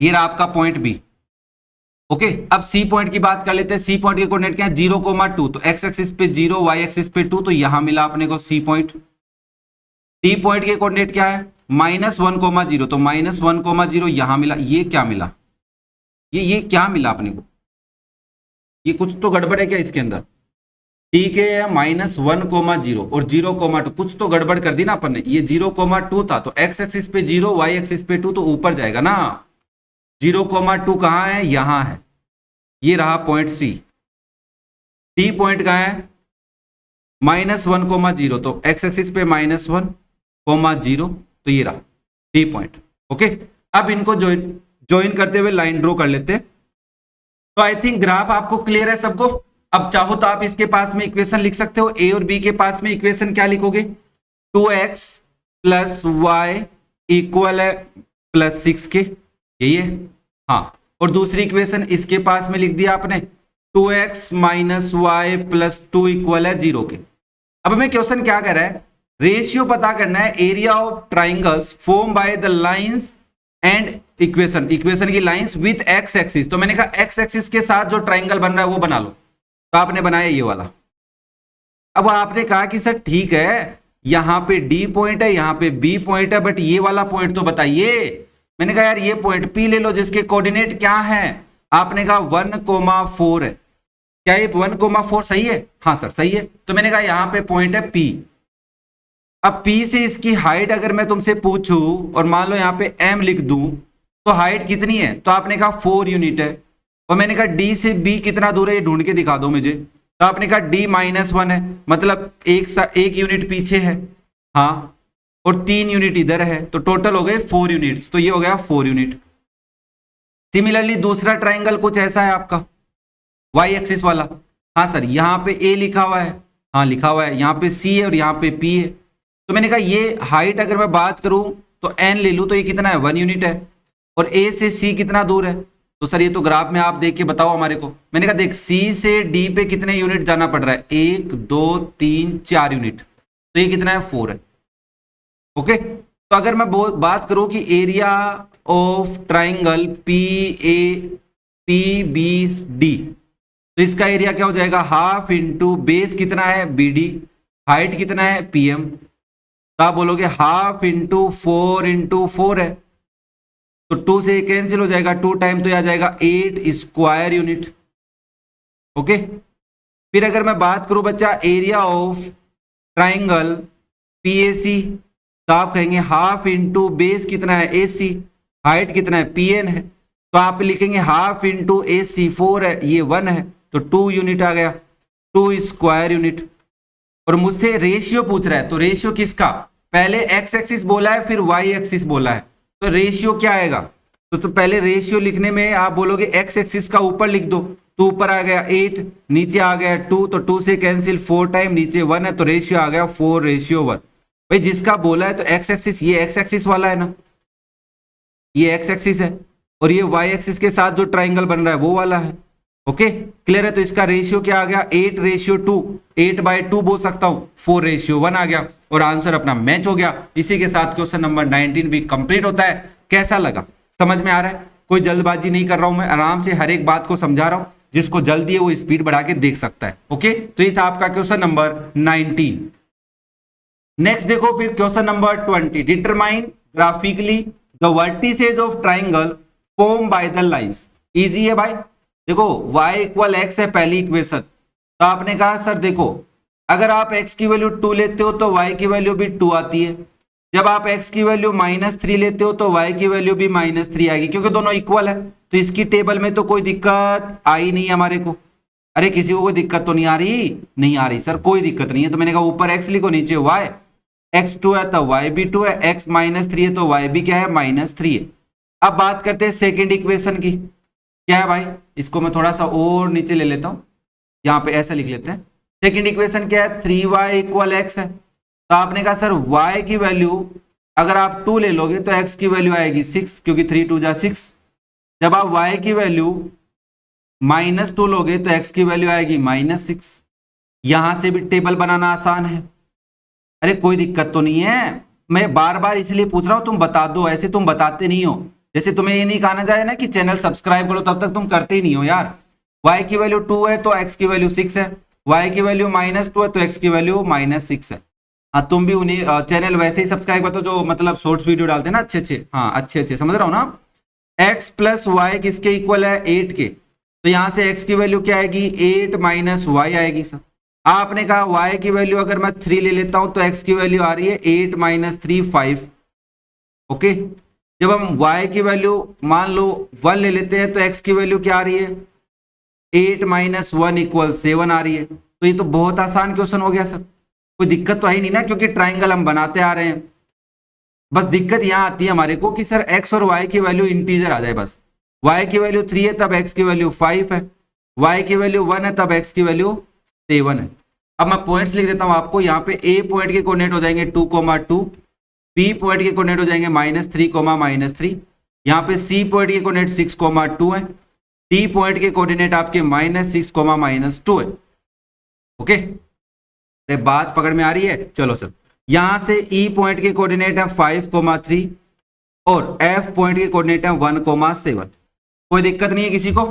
ये रहा आपका पॉइंट बी। ओके, अब सी पॉइंट की बात कर लेते हैं। सी पॉइंट के कोऑर्डिनेट क्या है 0,2, तो x एक्सिस पे 0 y एक्सिस पे 2, तो यहां मिला अपने को सी पॉइंट। डी पॉइंट के कोऑर्डिनेट क्या है -1,0, तो -1,0 यहां मिला। ये क्या मिला, ये क्या मिला अपने को, ये कुछ तो गड़बड़ है क्या इसके अंदर। ठीक है, -1,0 और 0,2, कुछ तो गड़बड़ कर दी ना अपन ने। ये 0,2 था, तो x एक्सिस पे 0 y एक्सिस पे 2, तो ऊपर जाएगा ना। 0,2 कहां है, यहां है, ये रहा पॉइंट सी। डी पॉइंट कहां है -1,0, तो x एक्सिस पे -1,0, तो ये रहा डी पॉइंट। ओके, अब इनको ज्वाइन करते हुए लाइन ड्रॉ कर लेते हैं। तो आई थिंक ग्राफ आपको क्लियर है सबको। अब चाहो तो आप इसके पास में इक्वेशन लिख सकते हो, ए और बी के पास में इक्वेशन क्या लिखोगे 2x प्लस वाई इक्वल है +6 के, यही है हाँ। और दूसरी इक्वेशन इसके पास में लिख दिया आपने 2x minus Y plus 2 equal है 0 के। अब हमें क्वेश्चन क्या कह रहा है रेशियो पता करना है area of triangles form by the lines and equation की लाइंस विथ एक्स एक्सिस। तो मैंने कहा एक्स एक्सिस के साथ जो ट्राइंगल बन रहा है वो बना लो, तो आपने बनाया ये वाला। अब आपने कहा कि सर ठीक है, यहां पे डी पॉइंट है, यहां पे बी पॉइंट है, बट ये वाला पॉइंट तो बताइए। मैंने कहा यार ये पॉइंट पी ले लो जिसके कोऑर्डिनेट क्या है, आपने कहा 1,4 है। क्या ये 1,4 सही है? हाँ सर सही है। तो मैंने कहा यहां पे पॉइंट है पी। अब P से इसकी हाइट अगर मैं तुमसे पूछूं और मान लो यहां पे M लिख दूं तो हाइट कितनी है? तो आपने कहा 4 यूनिट है। और मैंने कहा D से B कितना दूर है ये ढूंढ के दिखा दो मुझे। तो आपने कहा D-1 है, मतलब एक यूनिट पीछे है, हाँ, और 3 यूनिट इधर है, तो टोटल हो गए 4 यूनिट्स। तो ये हो गया 4 यूनिट। सिमिलरली दूसरा ट्राइंगल कुछ ऐसा है आपका, वाई एक्सिस वाला। हाँ सर यहाँ पे A लिखा हुआ है, हाँ लिखा हुआ है, यहाँ पे C है और यहाँ पे P है। तो मैंने कहा ये हाइट अगर मैं बात करूं तो n ले लूं तो ये कितना है 1 यूनिट है, और A से C कितना दूर है? तो सर ये तो ग्राफ में आप देख के बताओ हमारे को। मैंने कहा देख C से D पे कितने यूनिट जाना पड़ रहा है, 1 2 3 4 यूनिट, तो ये कितना है 4 है। ओके, तो अगर मैं बात करूं कि एरिया ऑफ ट्राइंगल PBD, तो इसका एरिया क्या हो जाएगा, हाफ इंटू बेस कितना है BD, हाइट कितना है PM, तो आप बोलोगे हाफ इंटू 4 है, तो 2 से कैंसिल हो जाएगा, 2 टाइम तो आ जाएगा 8 स्क्वायर यूनिट। ओके, फिर अगर मैं बात करूं बच्चा एरिया ऑफ ट्राइंगल PAC, तो आप कहेंगे हाफ इंटू बेस कितना है AC, हाइट कितना है PN है, तो आप लिखेंगे हाफ इंटू AC 4 है, ये 1 है, तो 2 यूनिट आ गया, 2 स्क्वायर यूनिट। और मुझसे रेशियो पूछ रहा है, तो रेशियो किसका, पहले एक्स एक्सिस बोला है फिर वाई एक्सिस बोला है, तो रेशियो क्या आएगा? तो पहले रेशियो लिखने में आप बोलोगे एक्स एक्सिस का ऊपर लिख दो, तो ऊपर आ गया 8, नीचे आ गया 2, तो 2 से कैंसिल, 4 टाइम नीचे 1 है, तो रेशियो आ गया 4:1। भाई जिसका बोला है तो एक्स एक्सिस, ये एक्स एक्सिस वाला है ना, ये एक्स एक्सिस है, और ये वाई एक्सिस के साथ जो ट्राइंगल बन रहा है वो वाला है। ओके क्लियर है? तो इसका रेशियो क्या आ गया 8:2, 8/2 बोल सकता हूं, 4:1 आ गया, और आंसर अपना मैच हो गया। इसी के साथ क्वेश्चन नंबर 19 भी कंप्लीट होता है। कैसा लगा, समझ में आ रहा है? कोई जल्दबाजी नहीं कर रहा हूं मैं, आराम से हर एक बात को समझा रहा हूं, जिसको जल्दी है वो स्पीड बढ़ा के देख सकता है। ओके, तो ये था आपका क्वेश्चन नंबर 19। नेक्स्ट देखो फिर question number 20, determine graphically the vertices of triangle form by the lines. Easy है भाई, देखो y इक्वल एक्स है पहली इक्वेशन, तो आपने कहा सर देखो अगर आप x की वैल्यू 2 लेते हो तो y की वैल्यू भी 2 आती है, जब आप x की वैल्यू -3 लेते हो तो y की वैल्यू भी -3 आएगी, क्योंकि दोनों इक्वल है। तो इसकी टेबल में तो कोई दिक्कत आई नहीं हमारे को। अरे किसी को कोई दिक्कत तो नहीं आ रही? नहीं आ रही सर, कोई दिक्कत नहीं है। तो मैंने कहा ऊपर x लिखो नीचे y, x2 है तो y भी 2 है, x -3 है तो y भी क्या है -3 है। अब बात करते हैं सेकेंड इक्वेशन की, क्या है भाई, इसको मैं थोड़ा सा और नीचे ले लेता हूं, यहां पे ऐसा लिख लेते हैं। सेकंड इक्वेशन क्या है, 3y इक्वल एक्स है, तो आपने कहा सर y की वैल्यू अगर आप 2 ले लोगे तो x की वैल्यू आएगी 6, क्योंकि 3 2 जा 6। जब आप y की वैल्यू -2 लोगे तो x की वैल्यू आएगी -6। यहां से भी टेबल बनाना आसान है। अरे कोई दिक्कत तो नहीं है, मैं बार बार इसलिए पूछ रहा हूं तुम बता दो, ऐसे तुम बताते नहीं हो। जैसे तुम्हें ये नहीं कहना जाए ना कि चैनल सब्सक्राइब करो, तब तक तुम करते ही नहीं हो यार। y की वैल्यू 2 है तो x की वैल्यू 6 है, y की वैल्यू -2 है तो x की वैल्यू -6 है। हाँ तुम भी उन्हें चैनल वैसे ही सब्सक्राइब करते हो जो मतलब शॉर्ट्स वीडियो डालते हैं ना अच्छे अच्छे, हाँ अच्छे अच्छे, समझ रहा हो ना। x प्लस वाई किसके इक्वल है 8 के, तो यहां से x की वैल्यू क्या आएगी 8 - y आएगी सर। आपने कहा y की वैल्यू अगर मैं 3 ले लेता हूं तो x की वैल्यू आ रही है 8 - 3 5। ओके, जब हम y की वैल्यू मान लो 1 ले लेते हैं तो x की वैल्यू क्या आ रही है 8 - 1 = 7 आ रही है। तो ये तो बहुत आसान क्वेश्चन हो गया सर, कोई दिक्कत तो है ही नहीं ना, क्योंकि ट्राइंगल हम बनाते आ रहे हैं। बस दिक्कत यहां आती है हमारे को कि सर x और y की वैल्यू इंटीजर आ जाए बस। y की वैल्यू 3 है तब x की वैल्यू 5 है, y की वैल्यू 1 है तब x की वैल्यू 7 है। अब मैं पॉइंट्स लिख देता हूं आपको, यहाँ पे a पॉइंट के कोऑर्डिनेट हो जाएंगे 2,2, B पॉइंट के कोऑर्डिनेट हो जाएंगे -3, -3, यहाँ पे C पॉइंट के कोऑर्डिनेट 6,2 है, D पॉइंट के कोऑर्डिनेट आपके -6, -2 है। ओके, बात पकड़ में आ रही है? चलो सर, यहां से ई पॉइंट के कोऑर्डिनेट है 5,3 और एफ पॉइंट के कोऑर्डिनेट है 1,7। कोई दिक्कत नहीं है किसी को?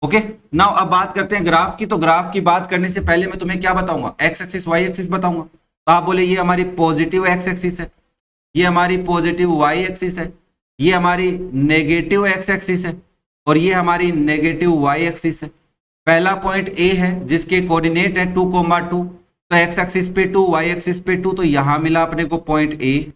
ओके नाउ अब बात करते हैं ग्राफ की। तो ग्राफ की बात करने से पहले मैं तुम्हें क्या बताऊंगा, एक्स एक्सिस वाई एक्सिस बताऊंगा। तो आप बोले ये हमारी पॉजिटिव एक्स एक्सिस है, ये हमारी पॉजिटिव वाई एक्सिस है, ये हमारी नेगेटिव एक्स एक्सिस है और ये हमारी नेगेटिव वाई एक्सिस है। पहला पॉइंट ए है जिसके कोऑर्डिनेट है 2,2, तो एक्स एक्सिस पे 2 वाई एक्सिस पे 2, तो यहां मिला अपने को पॉइंट ए।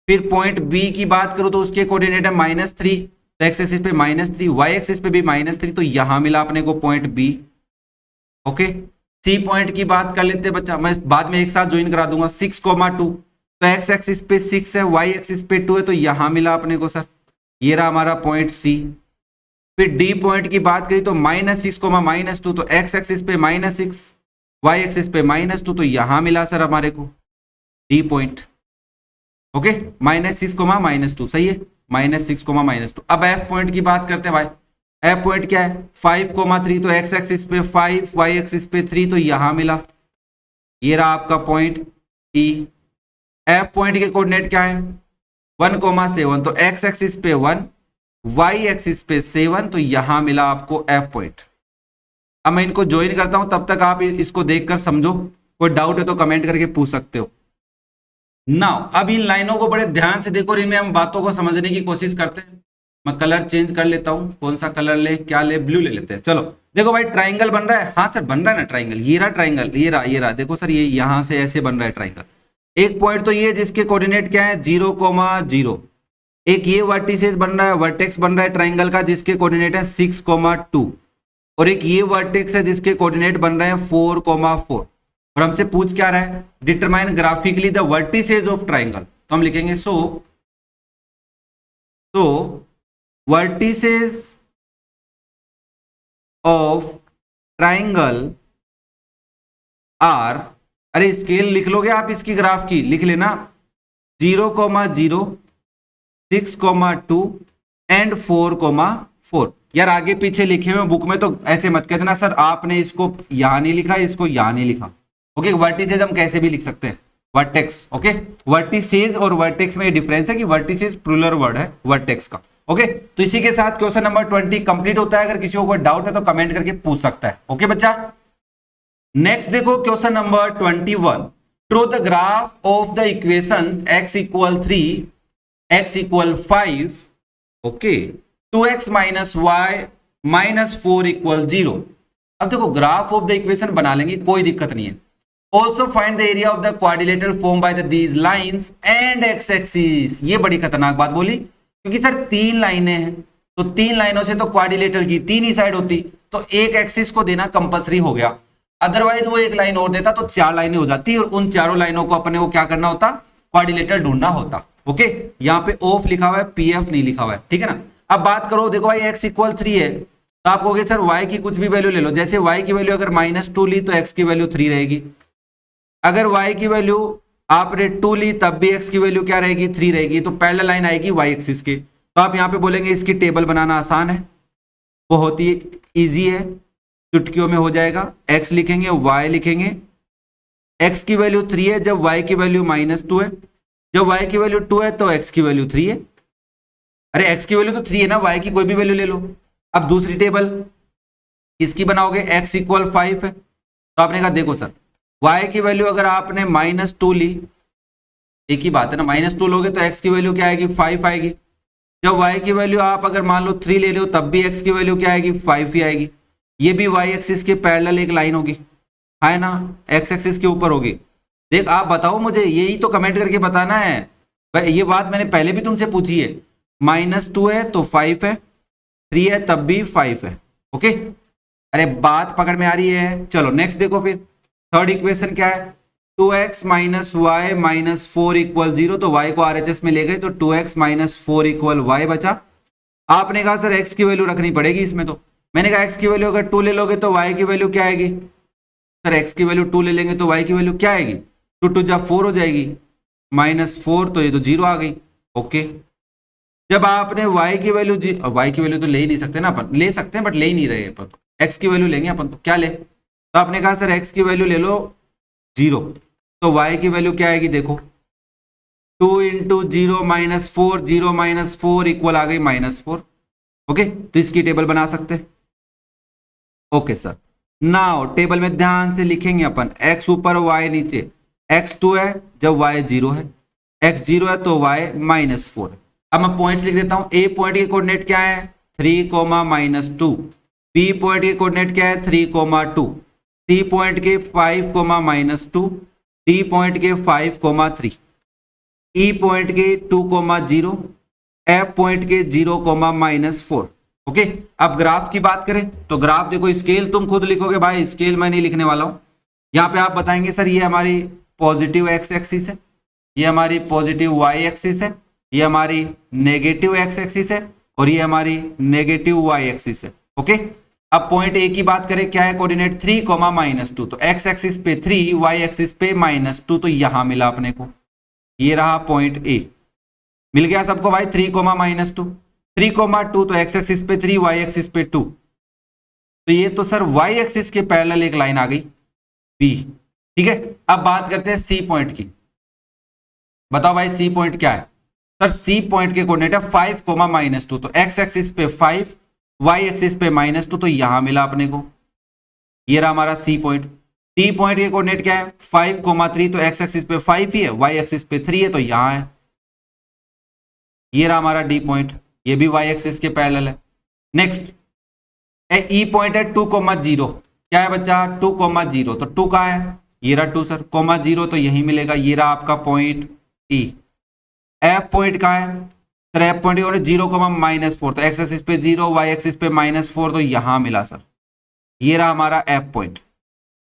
फिर पॉइंट बी की बात करूं तो उसके कोऑर्डिनेट है -3, तो एक्स एक्सिस पे -3, वाई एक्सिस पे भी -3, तो यहां मिला अपने को point B. Okay C point की बात कर लेते हैं बच्चा, मैं बाद में एक साथ ज्वाइन करा दूंगा। 6,2, तो एक्स एक्सिस पे 6 है, वाई एक्सिस पे 2 है, तो यहां मिला अपने को सर, ये रहा हमारा पॉइंट सी। फिर डी पॉइंट की बात करी तो -6, -2, तो एक्स एक्सिस पे -6, वाई एक्सिस पे -2, तो यहां मिला सर हमारे को डी पॉइंट। ओके -6, -2 सही है, -6, -2। अब एफ पॉइंट की बात करते हैं भाई। एफ पॉइंट क्या है 5,3, तो एक्स एक्सिस पे 5, वाई एक्सिस पे 3, तो यहां मिला, ये रहा आपका पॉइंट ई। एफ पॉइंट के कोऑर्डिनेट क्या है 1,7, तो एक्स एक्सिस पे 1, वाई एक्सिस पे 7, तो यहां मिला आपको एफ पॉइंट। अब मैं इनको ज्वाइन करता हूं, तब तक आप इसको देखकर समझो, कोई डाउट है तो कमेंट करके पूछ सकते हो। नाउ अब इन लाइनों को बड़े ध्यान से देखो और इनमें हम बातों को समझने की कोशिश करते हैं। मैं कलर चेंज कर लेता हूं, कौन सा कलर ले, क्या ले, ब्लू ले लेते हैं। चलो देखो भाई ट्राइंगल बन रहा है, हाँ सर बन रहा है ना ट्राइंगल, ये रहा ट्राइंगल, ये रहा देखो सर, ये यहां से ऐसे बन रहा है ट्राइंगल। एक पॉइंट तो ये जिसके कोऑर्डिनेट क्या है 0,0, एक ये वर्टिसेस बन रहा है, वर्टेक्स बन रहा है ट्राइंगल का जिसके कोऑर्डिनेट है 6,2, और एक ये वर्टेक्स है जिसके कोऑर्डिनेट बन रहे हैं 4,4। और हमसे पूछ क्या रहा है, determine graphically the vertices of triangle. तो हम लिखेंगे सो वर्टिसेस ऑफ ट्राइंगल आर, अरे स्केल लिख लोगे आप इसकी ग्राफ की, लिख लेना 0,0, 6,2 एंड 4,4। यार आगे पीछे लिखे हुए बुक में तो ऐसे मत कह देना सर आपने इसको यहां नहीं लिखा, इसको यहां नहीं लिखा। ओके वर्टिसेस हम कैसे भी लिख सकते हैं, वर्टेक्स। ओके वर्टिसेस और वर्टेक्स में ये डिफरेंस है कि वर्टिसेस प्लूरल वर्ड है वर्टेक्स का। ओके तो इसी के साथ क्वेश्चन नंबर 20 कंप्लीट होता है। अगर किसी को कोई डाउट है तो कमेंट करके पूछ सकता है। ओके बच्चा नेक्स्ट देखो question number 21, draw the graph of the equations x = 3, x = 5, okay 2x - y - 4 = 0। अब देखो ग्राफ ऑफ द इक्वेशन बना लेंगे, कोई दिक्कत नहीं है। Also find the area of the quadrilateral form by these lines and x axis. ये बड़ी खतरनाक बात बोली, क्योंकि सर 3 लाइनें हैं, तो 3 लाइनों से तो क्वाड्रिलेटरल की 3 ही साइड होती, तो एक एक्सिस को देना कंपलसरी हो गया। अदरवाइज वो एक लाइन और देता तो 4 लाइनें हो जाती, और उन चारों लाइनों को अपने को क्या करना होता, क्वाड्रिलेटरल ढूंढना होता। ओके यहाँ पे ऑफ लिखा हुआ है, पीएफ नहीं लिखा हुआ है, ठीक है ना। अब बात करो, देखो भाई x = 3 है, तो आप कहोगे सर y की कुछ भी वैल्यू ले लो। जैसे y की वैल्यू अगर -2 ली तो x की वैल्यू 3 रहेगी। अगर y की वैल्यू आपने 2 ली तब भी x की वैल्यू क्या रहेगी 3 रहेगी। तो पैरेलल लाइन आएगी y एक्सिस के। तो आप यहाँ पे बोलेंगे इसकी टेबल बनाना आसान है, बहुत ही इजी है, चुटकियों में हो जाएगा। x लिखेंगे, y लिखेंगे, x की वैल्यू 3 है जब y की वैल्यू -2 है, जब y की वैल्यू 2 है तो x की वैल्यू 3 है। अरे x की वैल्यू तो 3 है ना, y की कोई भी वैल्यू ले लो। अब दूसरी टेबल किसकी बनाओगे, x = 5 है, तो आपने कहा देखो सर y की वैल्यू अगर आपने -2 ली, एक ही बात है ना, -2 लोगे तो x की वैल्यू क्या आएगी 5 आएगी। जब y की वैल्यू आप अगर मान लो 3 ले लो तब भी x की वैल्यू क्या आएगी 5 ही आएगी। ये भी y एक्सिस के पैरेलल एक लाइन होगी, है ना, x एक्सिस के ऊपर होगी। देख आप बताओ मुझे, यही तो कमेंट करके बताना है भाई। ये बात मैंने पहले भी तुमसे पूछी है, -2 है तो 5 है, 3 है तब भी 5 है। ओके अरे बात पकड़ में आ रही है। चलो नेक्स्ट देखो, फिर थर्ड इक्वेशन क्या है, 2x - y - 4 = 0। तो y को RHS में ले गए तो 2x - 4 = y बचा। आपने कहा सर x की वैल्यू रखनी पड़ेगी इसमें, तो मैंने कहा x की वैल्यू अगर 2 ले लोगे तो y की वैल्यू क्या आएगी, सर x की वैल्यू 2 ले लेंगे तो y की वैल्यू क्या आएगी, 2 2 जा 4 हो जाएगी, -4, तो ये तो 0 आ गई। ओके जब आपने y की वैल्यू तो ले ही नहीं सकते ना, अपन ले सकते हैं बट ले ही नहीं रहे अपन, x की वैल्यू लेंगे अपन, तो क्या ले, तो आपने कहा सर x की वैल्यू ले लो 0। तो y की वैल्यू क्या आएगी देखो, 2 इंटू 0 - 4, 0 - 4 इक्वल आ गई -4। ओके, तो इसकी टेबल बना सकते हैं। ओके सर, नाउ टेबल में ध्यान से लिखेंगे अपन, x ऊपर y नीचे, x2 है जब y 0 है, x 0 है तो y -4। अब मैं पॉइंट्स लिख देता हूं। a पॉइंट के कोऑर्डिनेट क्या है 3, -2। b पॉइंट के कोऑर्डिनेट क्या है 3, 2। c पॉइंट के 5, -2। d पॉइंट के 5, 3। e पॉइंट के 2, 0। f पॉइंट के 0, -4। ओके, अब ग्राफ की बात करें तो ग्राफ देखो, स्केल तुम खुद लिखोगे भाई, स्केल मैं नहीं लिखने वाला हूं। यहां पे आप बताएंगे सर ये हमारी पॉजिटिव एक्स एक्सिस है, ये हमारी पॉजिटिव वाई एक्सिस है, ये हमारी नेगेटिव एक्स एक्सिस है, और ये हमारी नेगेटिव वाई एक्सिस है। ओके, अब पॉइंट ए की बात करें, क्या है कोऑर्डिनेट 3, -2। तो एक्स एक्सिस पे 3, वाई एक्सिस पे -2, तो यहां मिला अपने को, ये रहा पॉइंट ए। मिल गया सबको भाई 3, -2। 3, 2 तो एक्स एक्सिस पे 3, वाई एक्सिस पे 2। तो ये तो सर वाई एक्सिस के पैरेलल एक लाइन आ गई बी। ठीक है, अब बात करते हैं सी पॉइंट की। बताओ भाई सी पॉइंट क्या है। सर सी पॉइंट के कोऑर्डिनेट है 5, -2। तो एक्स एक्सिस पे 5, वाई एक्सिस पे -2, तो यहां मिला अपने को, ये रहा हमारा सी पॉइंट। डी पॉइंट के कोऑर्डिनेट क्या है 5, 3। तो एक्स एक्सिस पे 5 ही है, वाई एक्सिस पे 3 है, तो यहां है, ये रहा हमारा डी पॉइंट, ये भी वाई एक्सिस के पैरेलल है। नेक्स्ट ई पॉइंट है 2, 0। क्या है बच्चा 2, 0। तो 2 कहां है, ये रहा 2 सर, 0 तो यही मिलेगा, ये रहा आपका पॉइंट ई। एफ पॉइंट कहां है सर, एफ पॉइंट 0, -4। तो एक्स एक्सिस पे 0, वाई एक्सिस पे -4, तो यहां मिला सर, ये रहा हमारा एफ पॉइंट।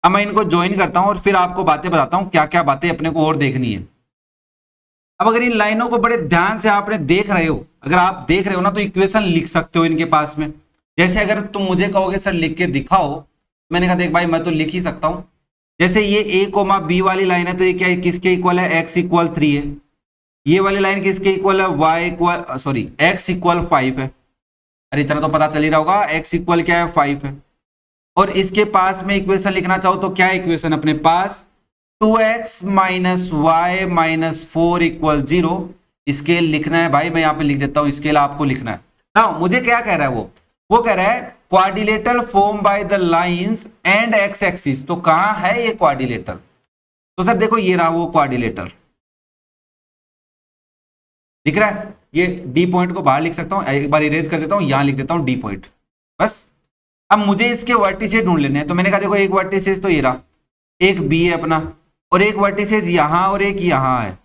अब मैं इनको ज्वाइन करता हूं और फिर आपको बातें बताता हूं, क्या क्या बातें अपने को और देखनी है। अब अगर इन लाइनों को बड़े ध्यान से आपने देख रहे हो, अगर आप देख रहे हो ना, तो इक्वेशन लिख सकते हो इनके पास में। जैसे अगर तुम मुझे कहोगे सर लिख के दिखाओ, मैंने कहा देख भाई मैं तो लिख ही सकता हूं। जैसे ये ए कोमा बी वाली लाइन है, तो ये क्या है, किसके इक्वल है, x = 3 है। ये वाली लाइन किसके इक्वल है, x = 5 है। अरे इतना तो पता चल ही रहा होगा, x इक्वल क्या है 5 है। और इसके पास में इक्वेशन लिखना चाहो तो क्या इक्वेशन अपने पास, 2x - y - 4 = 0। स्केल लिखना है भाई, मैं यहां पे लिख देता हूं, स्केल आपको लिखना है ना। मुझे क्या कह रहा है वो कह रहा है quadrilateral form by the lines and x axis. तो कहां है ये क्वाड्रिलेटरल, तो सर देखो ये रहा वो क्वाड्रिलेटरल, दिख रहा है। ये डी पॉइंट को बाहर लिख सकता हूं, एक बार इरेज कर देता हूं, यहां लिख देता हूं डी पॉइंट बस। अब मुझे इसके वर्टिसेस ढूंढ लेने हैं, तो मैंने कहा देखो एक वर्टिसेस तो ये रहा, एक बी है अपना, और एक वर्टिसेस यहां और एक यहां है।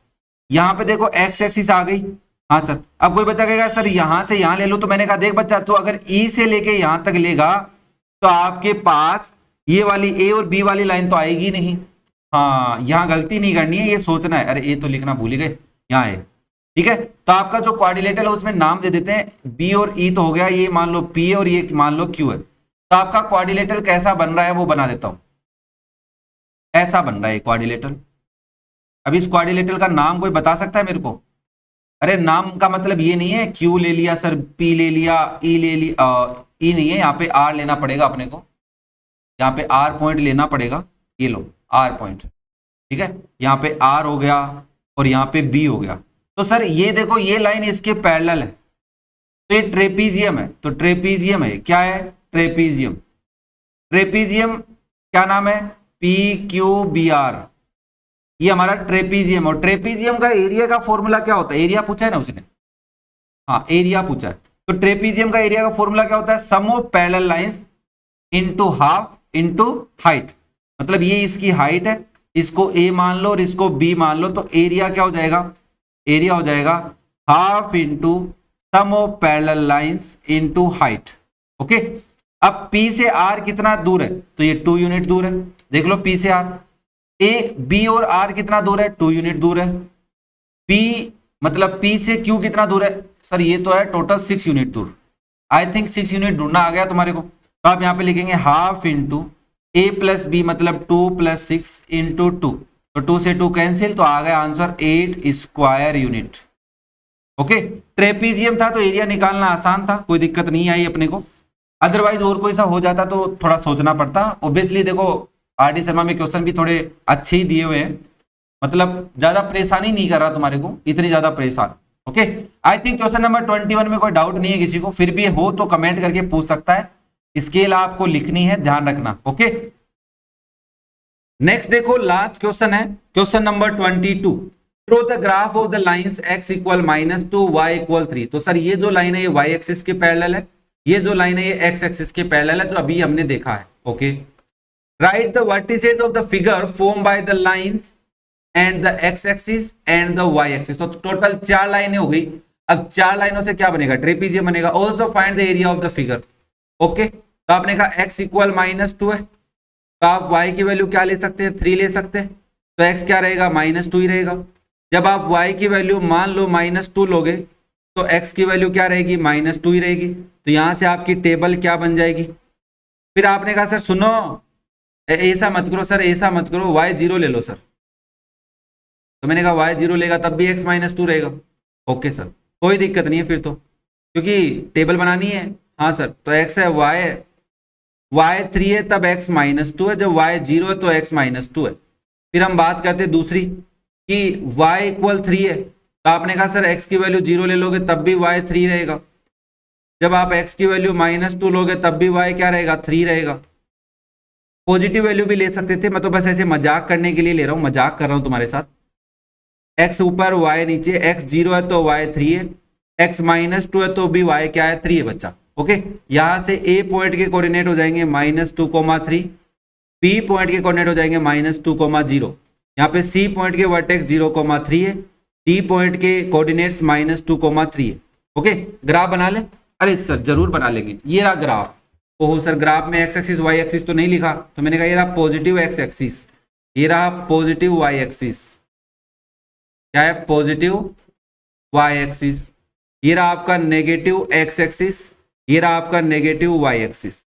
यहां पे देखो एक्स एक्सिस आ गई, हाँ सर। अब कोई बच्चा कहेगा सर यहां से यहां ले लो, तो मैंने कहा देख बच्चा तो अगर ई से लेके यहां तक लेगा तो आपके पास ये वाली ए और बी वाली लाइन तो आएगी नहीं। हाँ, यहां गलती नहीं करनी है, ये सोचना है, अरे ए तो लिखना भूल ही गए, यहाँ है। ठीक है, तो आपका जो क्वाड्रिलेटरल है उसमें नाम दे देते हैं, बी और ई तो हो गया, ये मान लो पी है और ये मान लो क्यू है। तो आपका क्वाड्रिलेटरल कैसा बन रहा है वो बना देता हूं, ऐसा बन रहा है क्वाड्रिलेटरल। अब इस क्वाड्रिलेटरल का नाम कोई बता सकता है मेरे को। अरे नाम का मतलब ये नहीं है क्यू ले लिया सर, पी ले लिया, ई ले लिया, ई नहीं है, यहाँ पे आर लेना पड़ेगा अपने को, यहाँ पे आर पॉइंट लेना पड़ेगा। ये लो आर पॉइंट, ठीक है, यहाँ पे आर हो गया और यहाँ पे बी हो गया। तो सर ये देखो ये लाइन इसके पैरेलल है, तो ये ट्रेपीजियम है। तो ट्रेपीजियम है, क्या है ट्रेपीजियम। ट्रेपीजियम क्या नाम है, पी क्यू बी आर, ये हमारा ट्रेपीजियम। और ट्रेपीजियम का एरिया का फॉर्मूला क्या होता है, एरिया पूछा है ना उसने, हाँ एरिया पूछा है। तो ट्रेपीजियम का एरिया का फॉर्मूला क्या होता है, sum of parallel lines into half into height. मतलब ये इसकी हाइट है, इसको ए मान लो और इसको बी मान लो, तो एरिया क्या हो जाएगा, एरिया हो जाएगा half into sum of parallel lines into height. Okay, अब P से R कितना दूर है, तो ये 2 यूनिट दूर है। देख लो P से R, A B और R कितना दूर है, 2 यूनिट दूर है। P मतलब P से Q कितना दूर है, सर ये तो है टोटल 6 यूनिट दूर। आई थिंक 6 यूनिट ढूंढना आ गया तुम्हारे को। तो आप यहाँ पे लिखेंगे हाफ इंटू A + B मतलब 2 + 6 इंटू 2, तो 2 से 2 कैंसिल, तो आ गया answer 8 square unit. Okay, trapezium था तो एरिया निकालना आसान था, कोई दिक्कत नहीं आई अपने को। अदरवाइज और कोई सा हो जाता तो थोड़ा सोचना पड़ता। ऑब्वियसली देखो आर डी शर्मा में क्वेश्चन भी थोड़े अच्छे ही दिए हुए हैं, मतलब ज्यादा परेशानी नहीं कर रहा तुम्हारे को, इतनी ज्यादा परेशान। Okay, I think question number 21 में कोई डाउट नहीं है किसी को, फिर भी हो तो कमेंट करके पूछ सकता है। स्केल आपको लिखनी है, ध्यान रखना। ओके, नेक्स्ट देखो लास्ट क्वेश्चन है, question number 22। Throw the graph of the lines x equal -2 y equal 3। तो सर ये जो लाइन है ये y एक्सिस के पैरेलल है, ये जो लाइन है ये x एक्सिस के पैरेलल है, जो अभी हमने देखा है। Okay, right the vertices of the figure form by the lines and the x axis and the y axis. तो टोटल 4 लाइनें हो गई। अब 4 लाइनों से क्या बनेगा, ट्रेपीजियम बनेगा। Also find the area of the figure. Okay, तो आपने कहा x इक्वल -2 है, तो आप y की वैल्यू क्या ले सकते हैं, 3 ले सकते हैं। तो x क्या रहेगा, -2 ही रहेगा। जब आप y की वैल्यू मान लो -2 लोगे तो x की वैल्यू क्या रहेगी, -2 ही रहेगी। तो यहां से आपकी टेबल क्या बन जाएगी। फिर आपने कहा सर सुनो, ऐसा मत करो सर, ऐसा मत करो, y 0 ले लो सर। तो मैंने कहा y 0 लेगा तब भी x -2 रहेगा। ओके सर, कोई दिक्कत नहीं है फिर तो, क्योंकि टेबल बनानी है। हाँ सर, तो x है, y 3 है तब x -2 है, जब y 0 है तो x -2 है। फिर हम बात करते हैं दूसरी कि y इक्वल 3 है, तो आपने कहा सर x की वैल्यू 0 ले लोगे तब भी y 3 रहेगा। जब आप x की वैल्यू -2 लोगे तब भी y क्या रहेगा, 3 रहेगा। पॉजिटिव वैल्यू भी ले सकते थे, मैं तो बस ऐसे मजाक करने के लिए ले रहा हूँ, मजाक कर रहा हूँ तुम्हारे साथ। x ऊपर y नीचे, x 0 है तो y 3 है, x -2 है तो भी y क्या है, 3 है बच्चा। ओके, यहां से a पॉइंट के कोऑर्डिनेट हो जाएंगे -2,3, b पॉइंट के कोऑर्डिनेट हो जाएंगे -2,0, यहाँ पे c पॉइंट के वर्टेक्स 0,3 है, d पॉइंट के कोऑर्डिनेट्स -2,3 है। ओके, ग्राफ बना ले। अरे सर जरूर बना लेंगे, ये रहा ग्राफ। ओहो सर, ग्राफ में x एक्सिस y एक्सिस तो नहीं लिखा, तो मैंने कहा ये रहा पॉजिटिव x एक्सिस, ये रहा पॉजिटिव y एक्सिस, क्या है, पॉजिटिव y एक्सिस। ये रहा आपका नेगेटिव x एक्सिस, ये रहा आपका negative y axis.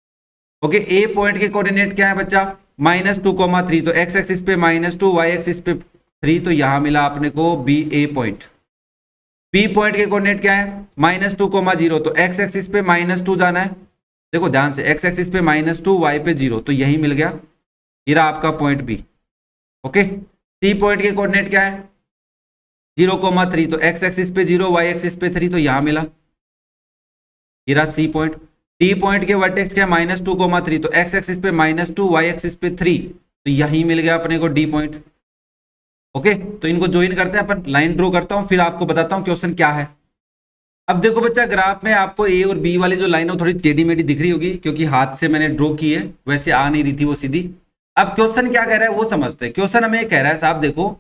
Okay, a point के कोऑर्डिनेट क्या है बच्चा, -2,3, तो x एक्सिस पे -2, y एक्सिस पे 3, तो यहां मिला अपने को a पॉइंट। b पॉइंट के कोऑर्डिनेट क्या है, -2,0, तो x एक्सिस पे -2 जाना है। देखो ध्यान से, x एक्सिस पे -2, y पे 0, तो यही मिल गया, ये रहा आपका point b। Okay, c point के कोऑर्डिनेट क्या है, 0,3, तो x एक्सिस पे 0, y एक्सिस पे 3, तो यहां मिला, ये रहा c पॉइंट। d पॉइंट के वर्टेक्स क्या है, -2,3, तो x एक्सिस पे -2, y एक्सिस पे 3, तो यही मिल गया अपने को d पॉइंट। ओके, तो इनको ज्वाइन करते हैं अपन, लाइन ड्रॉ करता हूं फिर आपको बताता हूं क्वेश्चन क्या है। अब देखो बच्चा, ग्राफ में आपको a और b वाली जो लाइन है थोड़ी टेढ़ी मेढ़ी दिख रही होगी, क्योंकि हाथ से मैंने ड्रॉ की है, वैसे आ नहीं रही थी वो सीधी। अब क्वेश्चन क्या कह रहा है वो समझते हैं। क्वेश्चन हमें कह रहा है साहब देखो,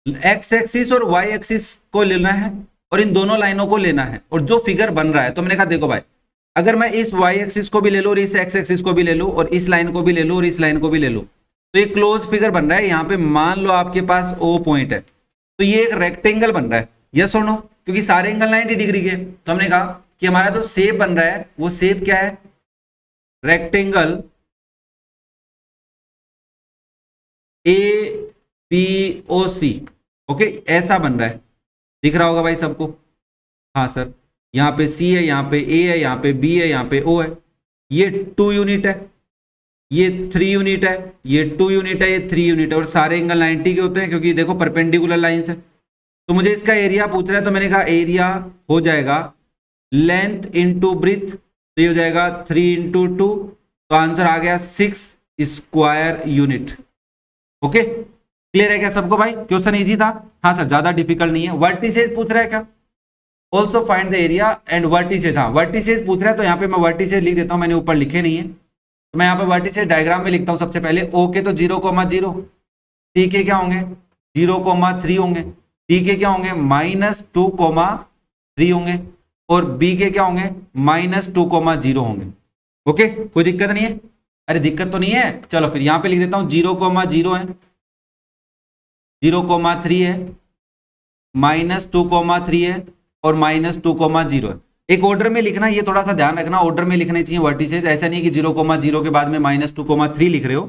x एक्सिस और y एक्सिस को लेना है और इन दोनों लाइनों को लेना है, और जो फिगर बन रहा है, तो मैंने कहा देखो भाई, अगर मैं इस y एक्सिस को भी ले लूं और इस x एक्सिस को भी ले लूं और इस लाइन को भी ले लूं और इस लाइन को भी ले लूं, तो एक क्लोज फिगर बन रहा है। यहाँ पे मान लो आपके पास O पॉइंट है, तो ये एक रेक्टेंगल बन रहा है, यस और नो, क्योंकि सारे एंगल 90 डिग्री के। तो हमने कहा कि हमारा जो शेप बन रहा है वो शेप क्या है, रेक्टेंगल ABOC। ओके, ऐसा बन रहा है, दिख रहा होगा भाई सबको। हाँ सर, यहाँ पे C है, यहाँ पे A है, यहाँ पे B है, यहाँ पे O है। ये 2 यूनिट है, ये 3 यूनिट है, ये 2 यूनिट है, ये 3 यूनिट है, और सारे एंगल 90 के होते हैं, क्योंकि देखो परपेंडिकुलर लाइंस है। तो मुझे इसका एरिया पूछ रहा है, तो मैंने कहा एरिया हो जाएगा लेंथ इंटू ब्रीथ, तो ये हो जाएगा 3 इंटू 2, तो आंसर आ गया 6 स्क्वायर यूनिट। ओके, क्लियर है क्या सबको भाई, क्वेश्चन इजी था। हाँ सर, ज्यादा डिफिकल्ट नहीं है। वर्टिसेस पूछ रहा है क्या, also find the area and vertices. हाँ, वर्टिसेस पूछ रहा है, तो यहाँ पे मैं वर्टिसेस लिख देता हूँ, मैंने ऊपर लिखे नहीं है, तो मैं यहाँ पे वर्टिसेस डायग्राम में लिखता हूँ। सबसे पहले O के तो 0,0, C के क्या होंगे 0,3 होंगे, D के क्या होंगे -2,3 होंगे, और B के क्या होंगे -2,0 होंगे। ओके, कोई दिक्कत नहीं है, अरे दिक्कत तो नहीं है। चलो फिर यहाँ पे लिख देता हूँ 0,0 है, 0,3 है, -2,3 है और -2,0 है। एक ऑर्डर में लिखना, ये थोड़ा सा ध्यान रखना, ऑर्डर में लिखने चाहिए वर्टिसेस, ऐसा नहीं कि 0,0 के बाद में -2,3 लिख रहे हो,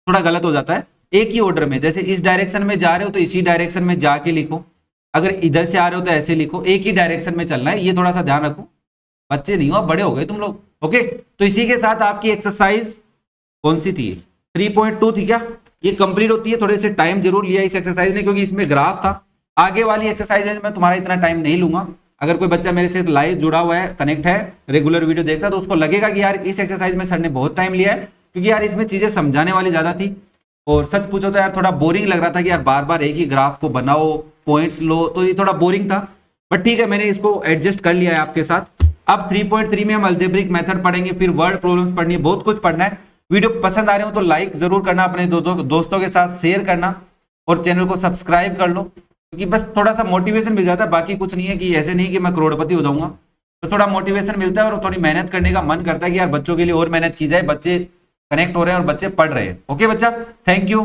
थोड़ा गलत हो जाता है। एक ही ऑर्डर में, जैसे इस डायरेक्शन में जा रहे हो तो इसी डायरेक्शन में जाके लिखो, अगर इधर से आ रहे हो तो ऐसे लिखो, एक ही डायरेक्शन में चलना है, ये थोड़ा सा ध्यान रखो। बच्चे नहीं हो, बड़े हो गए तुम लोग। ओके, तो इसी के साथ आपकी एक्सरसाइज कौन सी थी, 3.2 थी क्या, ये कंप्लीट होती है। थोड़े से टाइम जरूर लिया इस एक्सरसाइज ने, क्योंकि इसमें ग्राफ था। आगे वाली एक्सरसाइज में तुम्हारा इतना टाइम नहीं लूंगा। अगर कोई बच्चा मेरे से लाइव जुड़ा हुआ है, कनेक्ट है, रेगुलर वीडियो देखता है, तो उसको लगेगा कि यार इस एक्सरसाइज में सर ने बहुत टाइम लिया है, क्योंकि यार इसमें चीजें समझाने वाली ज्यादा थी। और सच पूछो तो यार थोड़ा बोरिंग लग रहा था कि यार बार बार एक ही ग्राफ को बनाओ, पॉइंट्स लो, तो ये थोड़ा बोरिंग था। बट ठीक है, मैंने इसको एडजस्ट कर लिया है आपके साथ। अब 3.3 में हम अलजेब्रिक मेथड पढ़ेंगे, फिर वर्ड प्रॉब्लम्स पढ़नी है, बहुत कुछ पढ़ना है। वीडियो पसंद आ रहे हो तो लाइक जरूर करना, अपने दोस्तों के साथ शेयर करना, और चैनल को सब्सक्राइब कर लो, क्योंकि बस थोड़ा सा मोटिवेशन मिल जाता है। बाकी कुछ नहीं है, कि ऐसे नहीं कि मैं करोड़पति हो जाऊंगा, बस थोड़ा मोटिवेशन मिलता है और थोड़ी मेहनत करने का मन करता है कि यार बच्चों के लिए और मेहनत की जाए। बच्चे कनेक्ट हो रहे हैं और बच्चे पढ़ रहे हैं। ओके बच्चा, थैंक यू।